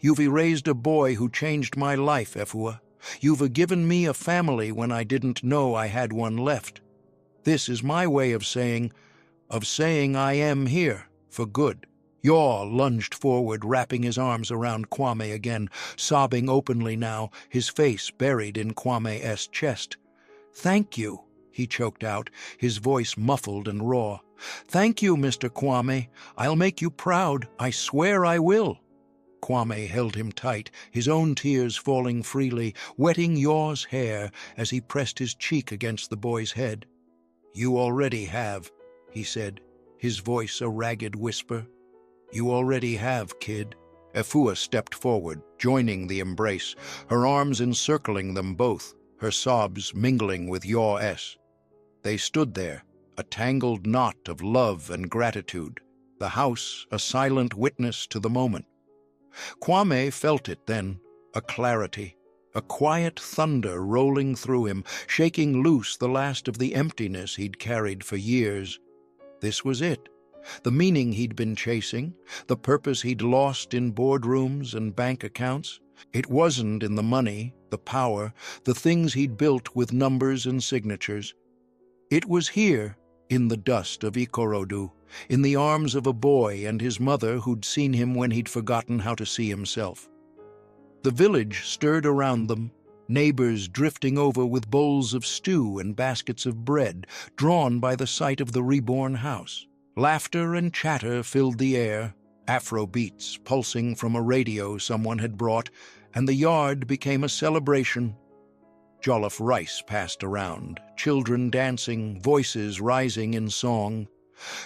You've erased a boy who changed my life, Efua. You've given me a family when I didn't know I had one left. This is my way of saying I am here, for good." Yaw lunged forward, wrapping his arms around Kwame again, sobbing openly now, his face buried in Kwame's chest. "Thank you," he choked out, his voice muffled and raw. "Thank you, Mr. Kwame. I'll make you proud. I swear I will." Kwame held him tight, his own tears falling freely, wetting Yaw's hair as he pressed his cheek against the boy's head. "You already have," he said, his voice a ragged whisper. "You already have, kid." Efua stepped forward, joining the embrace, her arms encircling them both, her sobs mingling with Yaw's. They stood there, a tangled knot of love and gratitude, the house a silent witness to the moment. Kwame felt it then, a clarity, a quiet thunder rolling through him, shaking loose the last of the emptiness he'd carried for years. This was it. The meaning he'd been chasing, the purpose he'd lost in boardrooms and bank accounts. It wasn't in the money, the power, the things he'd built with numbers and signatures. It was here, in the dust of Ikorodu, in the arms of a boy and his mother who'd seen him when he'd forgotten how to see himself. The village stirred around them, neighbors drifting over with bowls of stew and baskets of bread, drawn by the sight of the reborn house. Laughter and chatter filled the air, Afro beats pulsing from a radio someone had brought, and the yard became a celebration. Jollof rice passed around, children dancing, voices rising in song.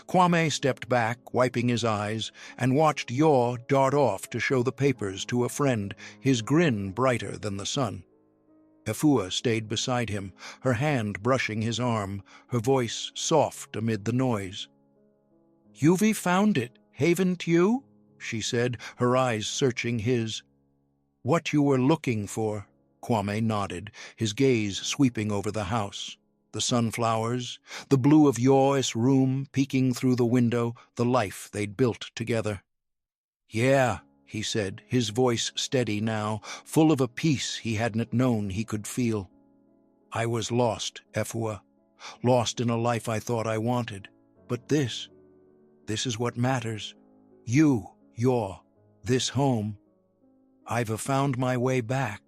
Kwame stepped back, wiping his eyes, and watched Yaw dart off to show the papers to a friend, his grin brighter than the sun. Efua stayed beside him, her hand brushing his arm, her voice soft amid the noise. "You've found it, haven't you?" she said, her eyes searching his. "What you were looking for," Kwame nodded, his gaze sweeping over the house. The sunflowers, the blue of Yaw's room peeking through the window, the life they'd built together. "Yeah," he said, his voice steady now, full of a peace he hadn't known he could feel. I was lost, Efua, lost in a life I thought I wanted. But this is what matters. You, Yaw, this home. I've found my way back."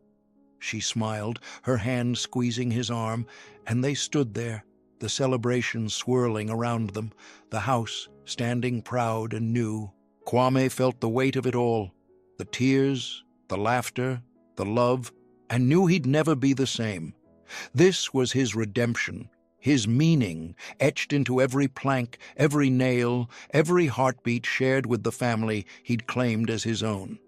She smiled, her hand squeezing his arm, and they stood there, the celebration swirling around them, the house standing proud and new. Kwame felt the weight of it all, the tears, the laughter, the love, and knew he'd never be the same. This was his redemption, his meaning, etched into every plank, every nail, every heartbeat shared with the family he'd claimed as his own.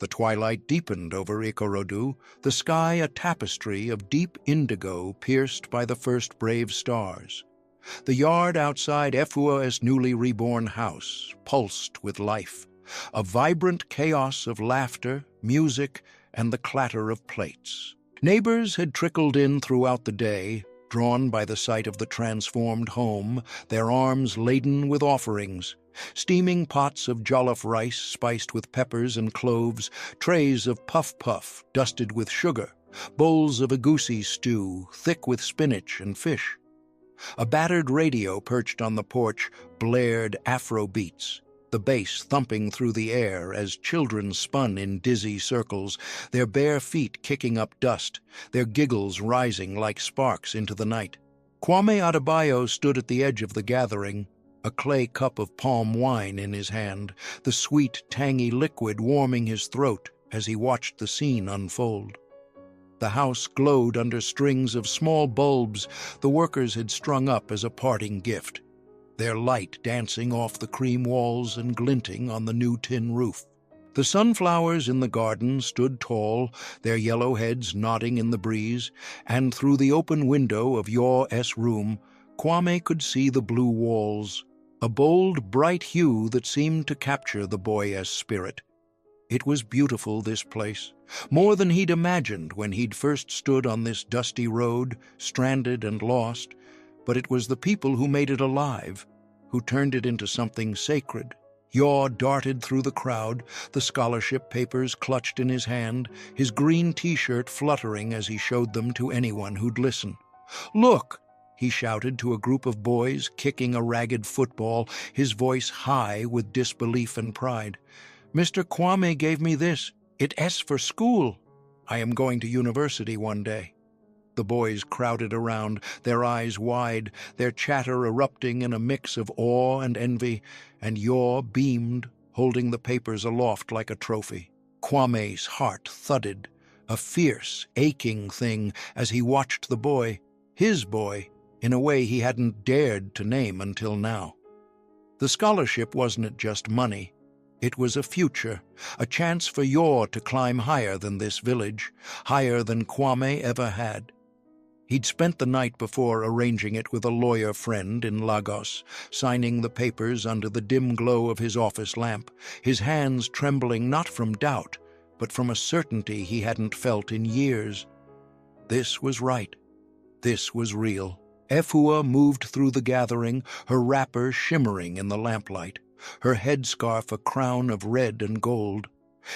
The twilight deepened over Ikorodu, the sky a tapestry of deep indigo pierced by the first brave stars. The yard outside Efua's newly reborn house pulsed with life, a vibrant chaos of laughter, music, and the clatter of plates. Neighbors had trickled in throughout the day, drawn by the sight of the transformed home, their arms laden with offerings. Steaming pots of jollof rice spiced with peppers and cloves, trays of puff-puff dusted with sugar, bowls of egusi stew thick with spinach and fish. A battered radio perched on the porch blared Afro beats, the bass thumping through the air as children spun in dizzy circles, their bare feet kicking up dust, their giggles rising like sparks into the night. Kwame Adebayo stood at the edge of the gathering, a clay cup of palm wine in his hand, the sweet, tangy liquid warming his throat as he watched the scene unfold. The house glowed under strings of small bulbs the workers had strung up as a parting gift, their light dancing off the cream walls and glinting on the new tin roof. The sunflowers in the garden stood tall, their yellow heads nodding in the breeze, and through the open window of Yaw's room, Kwame could see the blue walls, a bold, bright hue that seemed to capture the boy's spirit. It was beautiful, this place, more than he'd imagined when he'd first stood on this dusty road, stranded and lost, but it was the people who made it alive, who turned it into something sacred. Yaw darted through the crowd, the scholarship papers clutched in his hand, his green t-shirt fluttering as he showed them to anyone who'd listen. "Look!" he shouted to a group of boys kicking a ragged football, his voice high with disbelief and pride. "Mr. Kwame gave me this. It's for school. I am going to university one day." The boys crowded around, their eyes wide, their chatter erupting in a mix of awe and envy, and Yaw beamed, holding the papers aloft like a trophy. Kwame's heart thudded, a fierce, aching thing, as he watched the boy, his boy, in a way he hadn't dared to name until now. The scholarship wasn't just money. It was a future, a chance for Yaw to climb higher than this village, higher than Kwame ever had. He'd spent the night before arranging it with a lawyer friend in Lagos, signing the papers under the dim glow of his office lamp, his hands trembling not from doubt, but from a certainty he hadn't felt in years. This was right. This was real. Efua moved through the gathering, her wrapper shimmering in the lamplight, her headscarf a crown of red and gold.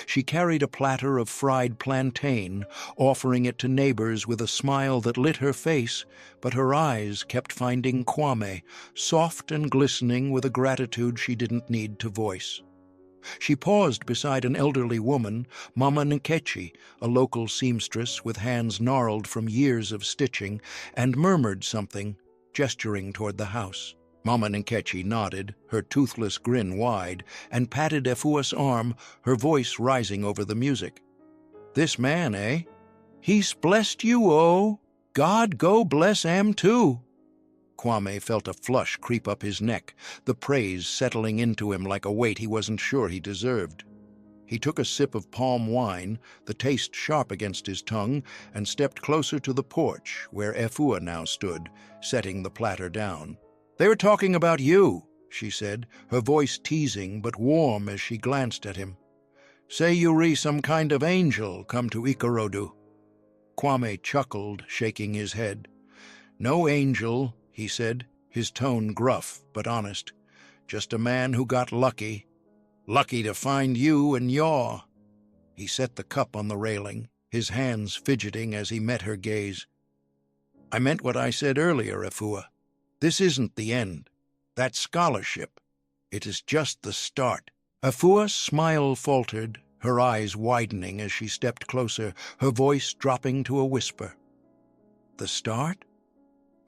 She carried a platter of fried plantain, offering it to neighbors with a smile that lit her face, but her eyes kept finding Kwame, soft and glistening with a gratitude she didn't need to voice. She paused beside an elderly woman, Mama Nkechi, a local seamstress with hands gnarled from years of stitching, and murmured something, gesturing toward the house. Mama Nkechi nodded, her toothless grin wide, and patted Efua's arm, her voice rising over the music. "This man, eh? He's blessed you, oh! God go bless am too!" Kwame felt a flush creep up his neck, the praise settling into him like a weight he wasn't sure he deserved. He took a sip of palm wine, the taste sharp against his tongue, and stepped closer to the porch, where Efua now stood, setting the platter down. "They were talking about you," she said, her voice teasing but warm as she glanced at him. "Say you re some kind of angel come to Ikorodu." Kwame chuckled, shaking his head. "No angel," he said, his tone gruff but honest. "Just a man who got lucky. Lucky to find you and Yaw." He set the cup on the railing, his hands fidgeting as he met her gaze. I meant what I said earlier, Afua. This isn't the end. That scholarship, it is just the start. Afua's smile faltered, her eyes widening as she stepped closer, her voice dropping to a whisper. The start?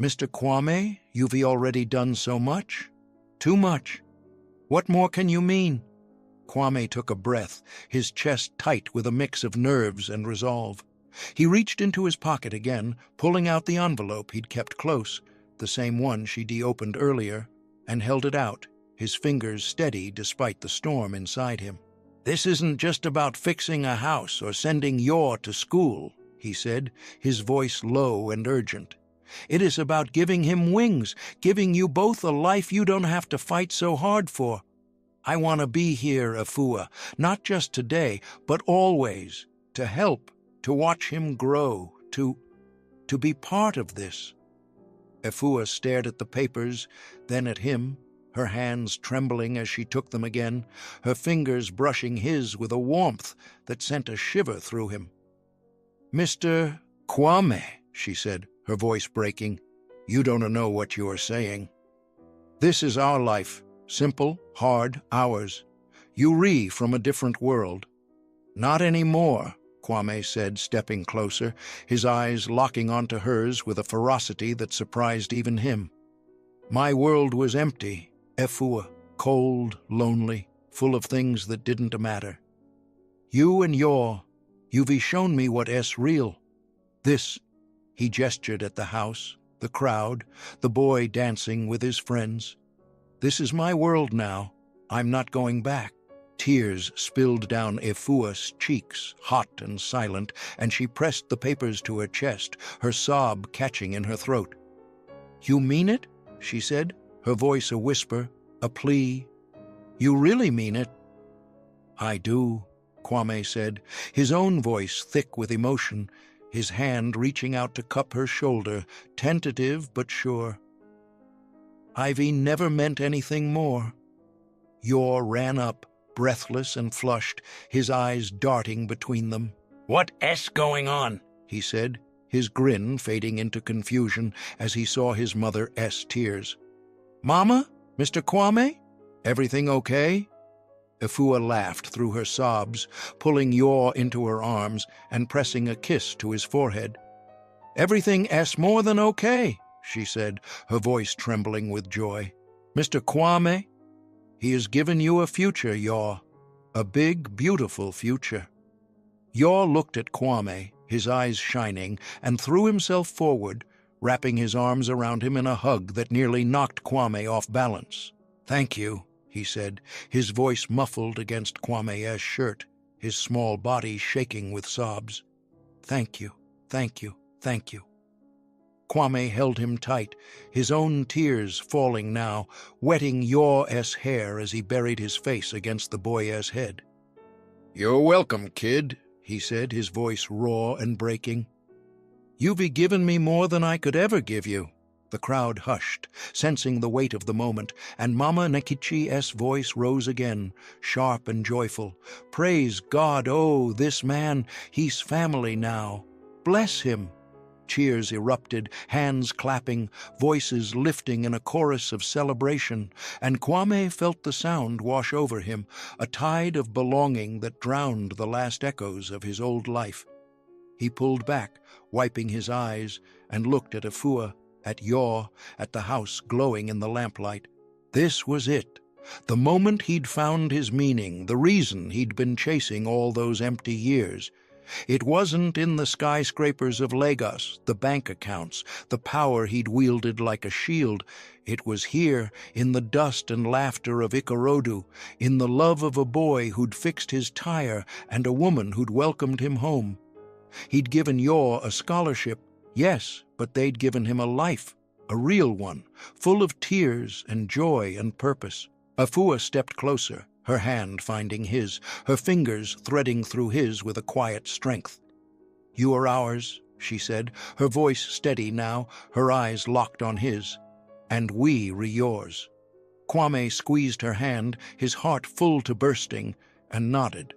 Mr. Kwame, you've already done so much? Too much. What more can you mean? Kwame took a breath, his chest tight with a mix of nerves and resolve. He reached into his pocket again, pulling out the envelope he'd kept close, the same one she'd opened earlier, and held it out, his fingers steady despite the storm inside him. This isn't just about fixing a house or sending Yaw to school, he said, his voice low and urgent. It is about giving him wings, giving you both a life you don't have to fight so hard for. I want to be here, Afua, not just today, but always, to help, to watch him grow, to be part of this. Afua stared at the papers, then at him, her hands trembling as she took them again, her fingers brushing his with a warmth that sent a shiver through him. Mr. Kwame, she said, her voice breaking, you don't know what you are saying. This is our life, simple, hard, ours. You from a different world. Not anymore, Kwame said, stepping closer, his eyes locking onto hers with a ferocity that surprised even him. My world was empty, Efua, cold, lonely, full of things that didn't matter. You and you've shown me what is real. This, he gestured at the house, the crowd, the boy dancing with his friends. This is my world now. I'm not going back. Tears spilled down Efua's cheeks, hot and silent, and she pressed the papers to her chest, her sob catching in her throat. You mean it? She said, her voice a whisper, a plea. You really mean it? I do, Kwame said, his own voice thick with emotion, his hand reaching out to cup her shoulder, tentative but sure. Ivy never meant anything more. Yaw ran up, breathless and flushed, his eyes darting between them. What's going on? He said, his grin fading into confusion as he saw his mother's tears. Mama? Mr. Kwame? Everything okay? Efua laughed through her sobs, pulling Yaw into her arms and pressing a kiss to his forehead. Everything's more than okay, she said, her voice trembling with joy. Mr. Kwame? He has given you a future, Yaw. A big, beautiful future. Yaw looked at Kwame, his eyes shining, and threw himself forward, wrapping his arms around him in a hug that nearly knocked Kwame off balance. Thank you, he said, his voice muffled against Kwame's shirt, his small body shaking with sobs. Thank you, thank you, thank you. Kwame held him tight, his own tears falling now, wetting Yaw's hair as he buried his face against the boy's head. You're welcome, kid, he said, his voice raw and breaking. You've given me more than I could ever give you. The crowd hushed, sensing the weight of the moment, and Mama Nekichi's voice rose again, sharp and joyful. Praise God, oh, this man, he's family now. Bless him. Cheers erupted, hands clapping, voices lifting in a chorus of celebration, and Kwame felt the sound wash over him, a tide of belonging that drowned the last echoes of his old life. He pulled back, wiping his eyes, and looked at Efua, at Yaw, at the house glowing in the lamplight. This was it, the moment he'd found his meaning, the reason he'd been chasing all those empty years. It wasn't in the skyscrapers of Lagos, the bank accounts, the power he'd wielded like a shield. It was here, in the dust and laughter of Ikorodu, in the love of a boy who'd fixed his tire and a woman who'd welcomed him home. He'd given Yaw a scholarship, yes, but they'd given him a life, a real one, full of tears and joy and purpose. Afua stepped closer, her hand finding his, her fingers threading through his with a quiet strength. You are ours, she said, her voice steady now, her eyes locked on his. And we re yours. Kwame squeezed her hand, his heart full to bursting, and nodded.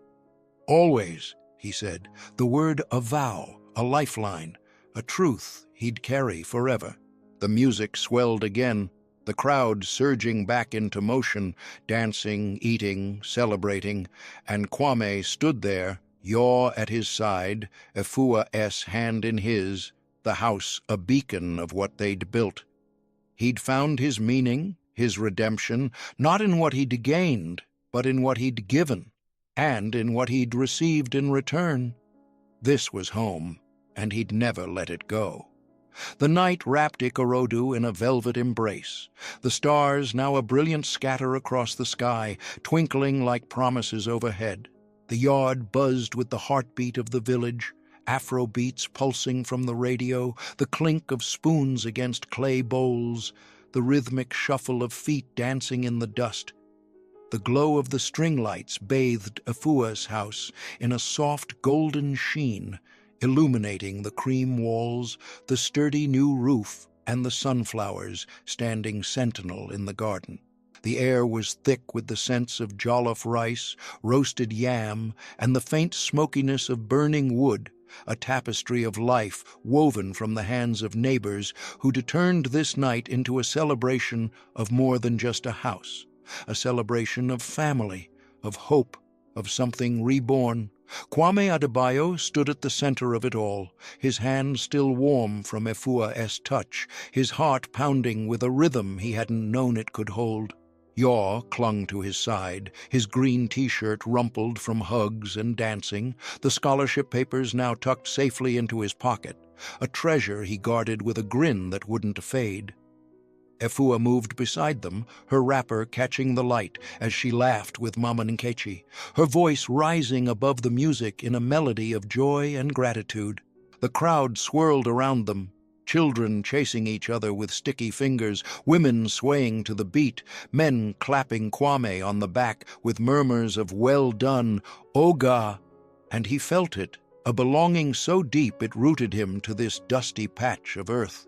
Always, he said, the word a vow, a lifeline, a truth he'd carry forever. The music swelled again, the crowd surging back into motion, dancing, eating, celebrating, and Kwame stood there, Yaw at his side, Efua's hand in his, the house a beacon of what they'd built. He'd found his meaning, his redemption, not in what he'd gained, but in what he'd given, and in what he'd received in return. This was home, and he'd never let it go. The night wrapped Ikorodu in a velvet embrace, the stars now a brilliant scatter across the sky, twinkling like promises overhead. The yard buzzed with the heartbeat of the village, Afro beats pulsing from the radio, the clink of spoons against clay bowls, the rhythmic shuffle of feet dancing in the dust. The glow of the string lights bathed Efua's house in a soft golden sheen, illuminating the cream walls, the sturdy new roof, and the sunflowers standing sentinel in the garden. The air was thick with the scents of jollof rice, roasted yam, and the faint smokiness of burning wood, a tapestry of life woven from the hands of neighbors who'd turned this night into a celebration of more than just a house, a celebration of family, of hope, of something reborn. Kwame Adebayo stood at the center of it all, his hand still warm from Efua's touch, his heart pounding with a rhythm he hadn't known it could hold. Yaw clung to his side, his green t-shirt rumpled from hugs and dancing, the scholarship papers now tucked safely into his pocket, a treasure he guarded with a grin that wouldn't fade. Efua moved beside them, her wrapper catching the light as she laughed with Mama Nkechi, her voice rising above the music in a melody of joy and gratitude. The crowd swirled around them, children chasing each other with sticky fingers, women swaying to the beat, men clapping Kwame on the back with murmurs of "well done, Oga," and he felt it, a belonging so deep it rooted him to this dusty patch of earth.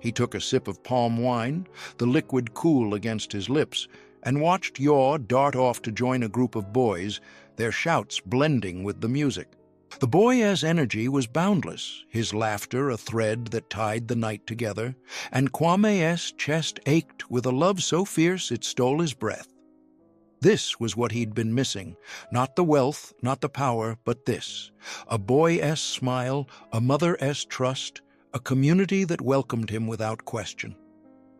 He took a sip of palm wine, the liquid cool against his lips, and watched Yaw dart off to join a group of boys, their shouts blending with the music. The boy's energy was boundless, his laughter a thread that tied the night together, and Kwame's chest ached with a love so fierce it stole his breath. This was what he'd been missing, not the wealth, not the power, but this, a boy's smile, a mother's trust, a community that welcomed him without question.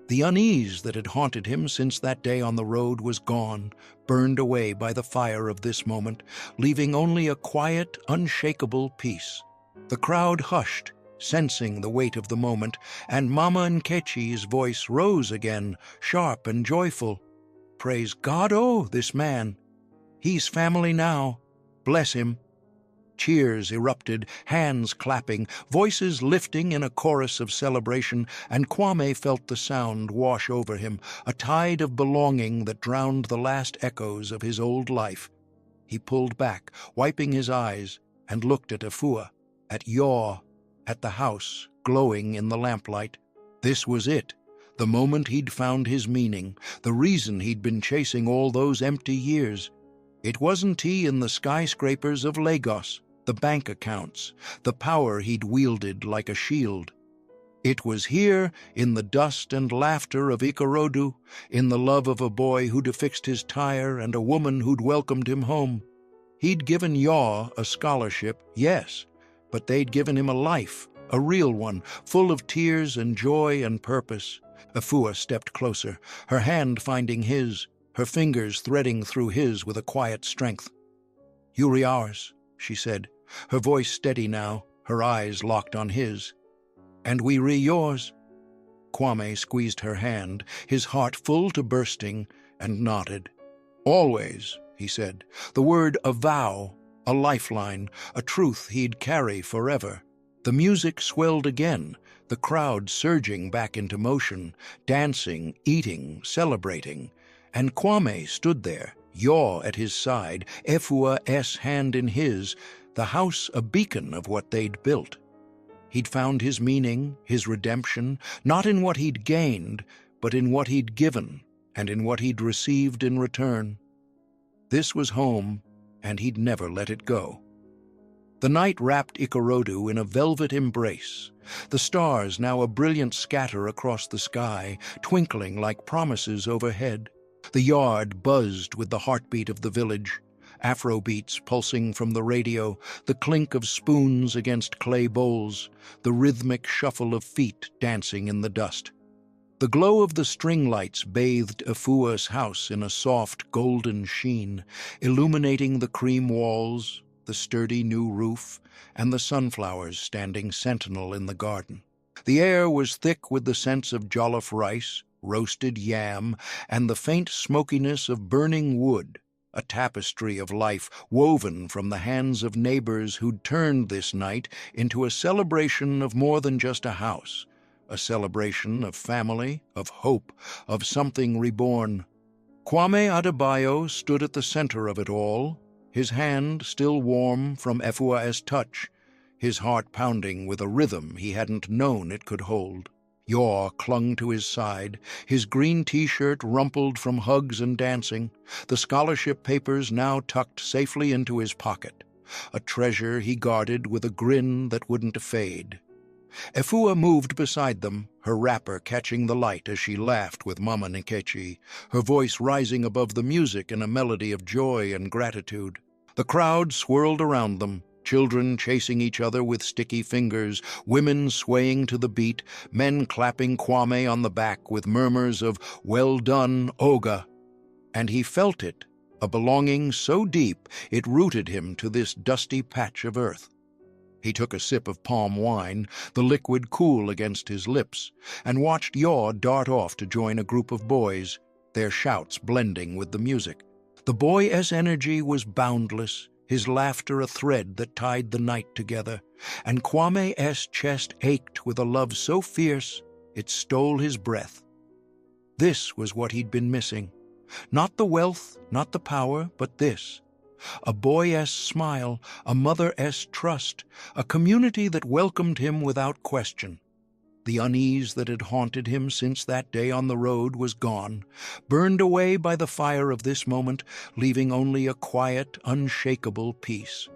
The unease that had haunted him since that day on the road was gone, burned away by the fire of this moment, leaving only a quiet, unshakable peace. The crowd hushed, sensing the weight of the moment, and Mama Nkechi's voice rose again, sharp and joyful. "Praise God, oh, this man! He's family now. Bless him." Cheers erupted, hands clapping, voices lifting in a chorus of celebration, and Kwame felt the sound wash over him, a tide of belonging that drowned the last echoes of his old life. He pulled back, wiping his eyes, and looked at Efua, at Yaw, at the house, glowing in the lamplight. This was it, the moment he'd found his meaning, the reason he'd been chasing all those empty years. It wasn't he in the skyscrapers of Lagos, the bank accounts, the power he'd wielded like a shield. It was here, in the dust and laughter of Ikorodu, in the love of a boy who'd affixed his tire and a woman who'd welcomed him home. He'd given Yaw a scholarship, yes, but they'd given him a life, a real one, full of tears and joy and purpose. Efua stepped closer, her hand finding his, her fingers threading through his with a quiet strength. "You were ours," she said, her voice steady now, her eyes locked on his. "And we re yours." Kwame squeezed her hand, his heart full to bursting, and nodded. "Always," he said, the word a vow, a lifeline, a truth he'd carry forever. The music swelled again, the crowd surging back into motion, dancing, eating, celebrating, and Kwame stood there, Yaw at his side, Efua's hand in his, the house a beacon of what they'd built. He'd found his meaning, his redemption, not in what he'd gained, but in what he'd given, and in what he'd received in return. This was home, and he'd never let it go. The night wrapped Ikorodu in a velvet embrace. The stars, now a brilliant scatter across the sky, twinkling like promises overhead. The yard buzzed with the heartbeat of the village. Afrobeats pulsing from the radio, the clink of spoons against clay bowls, the rhythmic shuffle of feet dancing in the dust. The glow of the string lights bathed Efua's house in a soft golden sheen, illuminating the cream walls, the sturdy new roof, and the sunflowers standing sentinel in the garden. The air was thick with the scents of jollof rice, roasted yam, and the faint smokiness of burning wood, a tapestry of life woven from the hands of neighbors who'd turned this night into a celebration of more than just a house, a celebration of family, of hope, of something reborn. Kwame Adebayo stood at the center of it all, his hand still warm from Efua's touch, his heart pounding with a rhythm he hadn't known it could hold. Yaw clung to his side, his green t-shirt rumpled from hugs and dancing, the scholarship papers now tucked safely into his pocket, a treasure he guarded with a grin that wouldn't fade. Efua moved beside them, her wrapper catching the light as she laughed with Mama Nkechi, her voice rising above the music in a melody of joy and gratitude. The crowd swirled around them, children chasing each other with sticky fingers, women swaying to the beat, men clapping Kwame on the back with murmurs of, "Well done, Oga." And he felt it, a belonging so deep it rooted him to this dusty patch of earth. He took a sip of palm wine, the liquid cool against his lips, and watched Yaw dart off to join a group of boys, their shouts blending with the music. The boy's energy was boundless, his laughter a thread that tied the night together, and Kwame's chest ached with a love so fierce it stole his breath. This was what he'd been missing. Not the wealth, not the power, but this. A boy's smile, a mother's trust, a community that welcomed him without question. The unease that had haunted him since that day on the road was gone, burned away by the fire of this moment, leaving only a quiet, unshakable peace.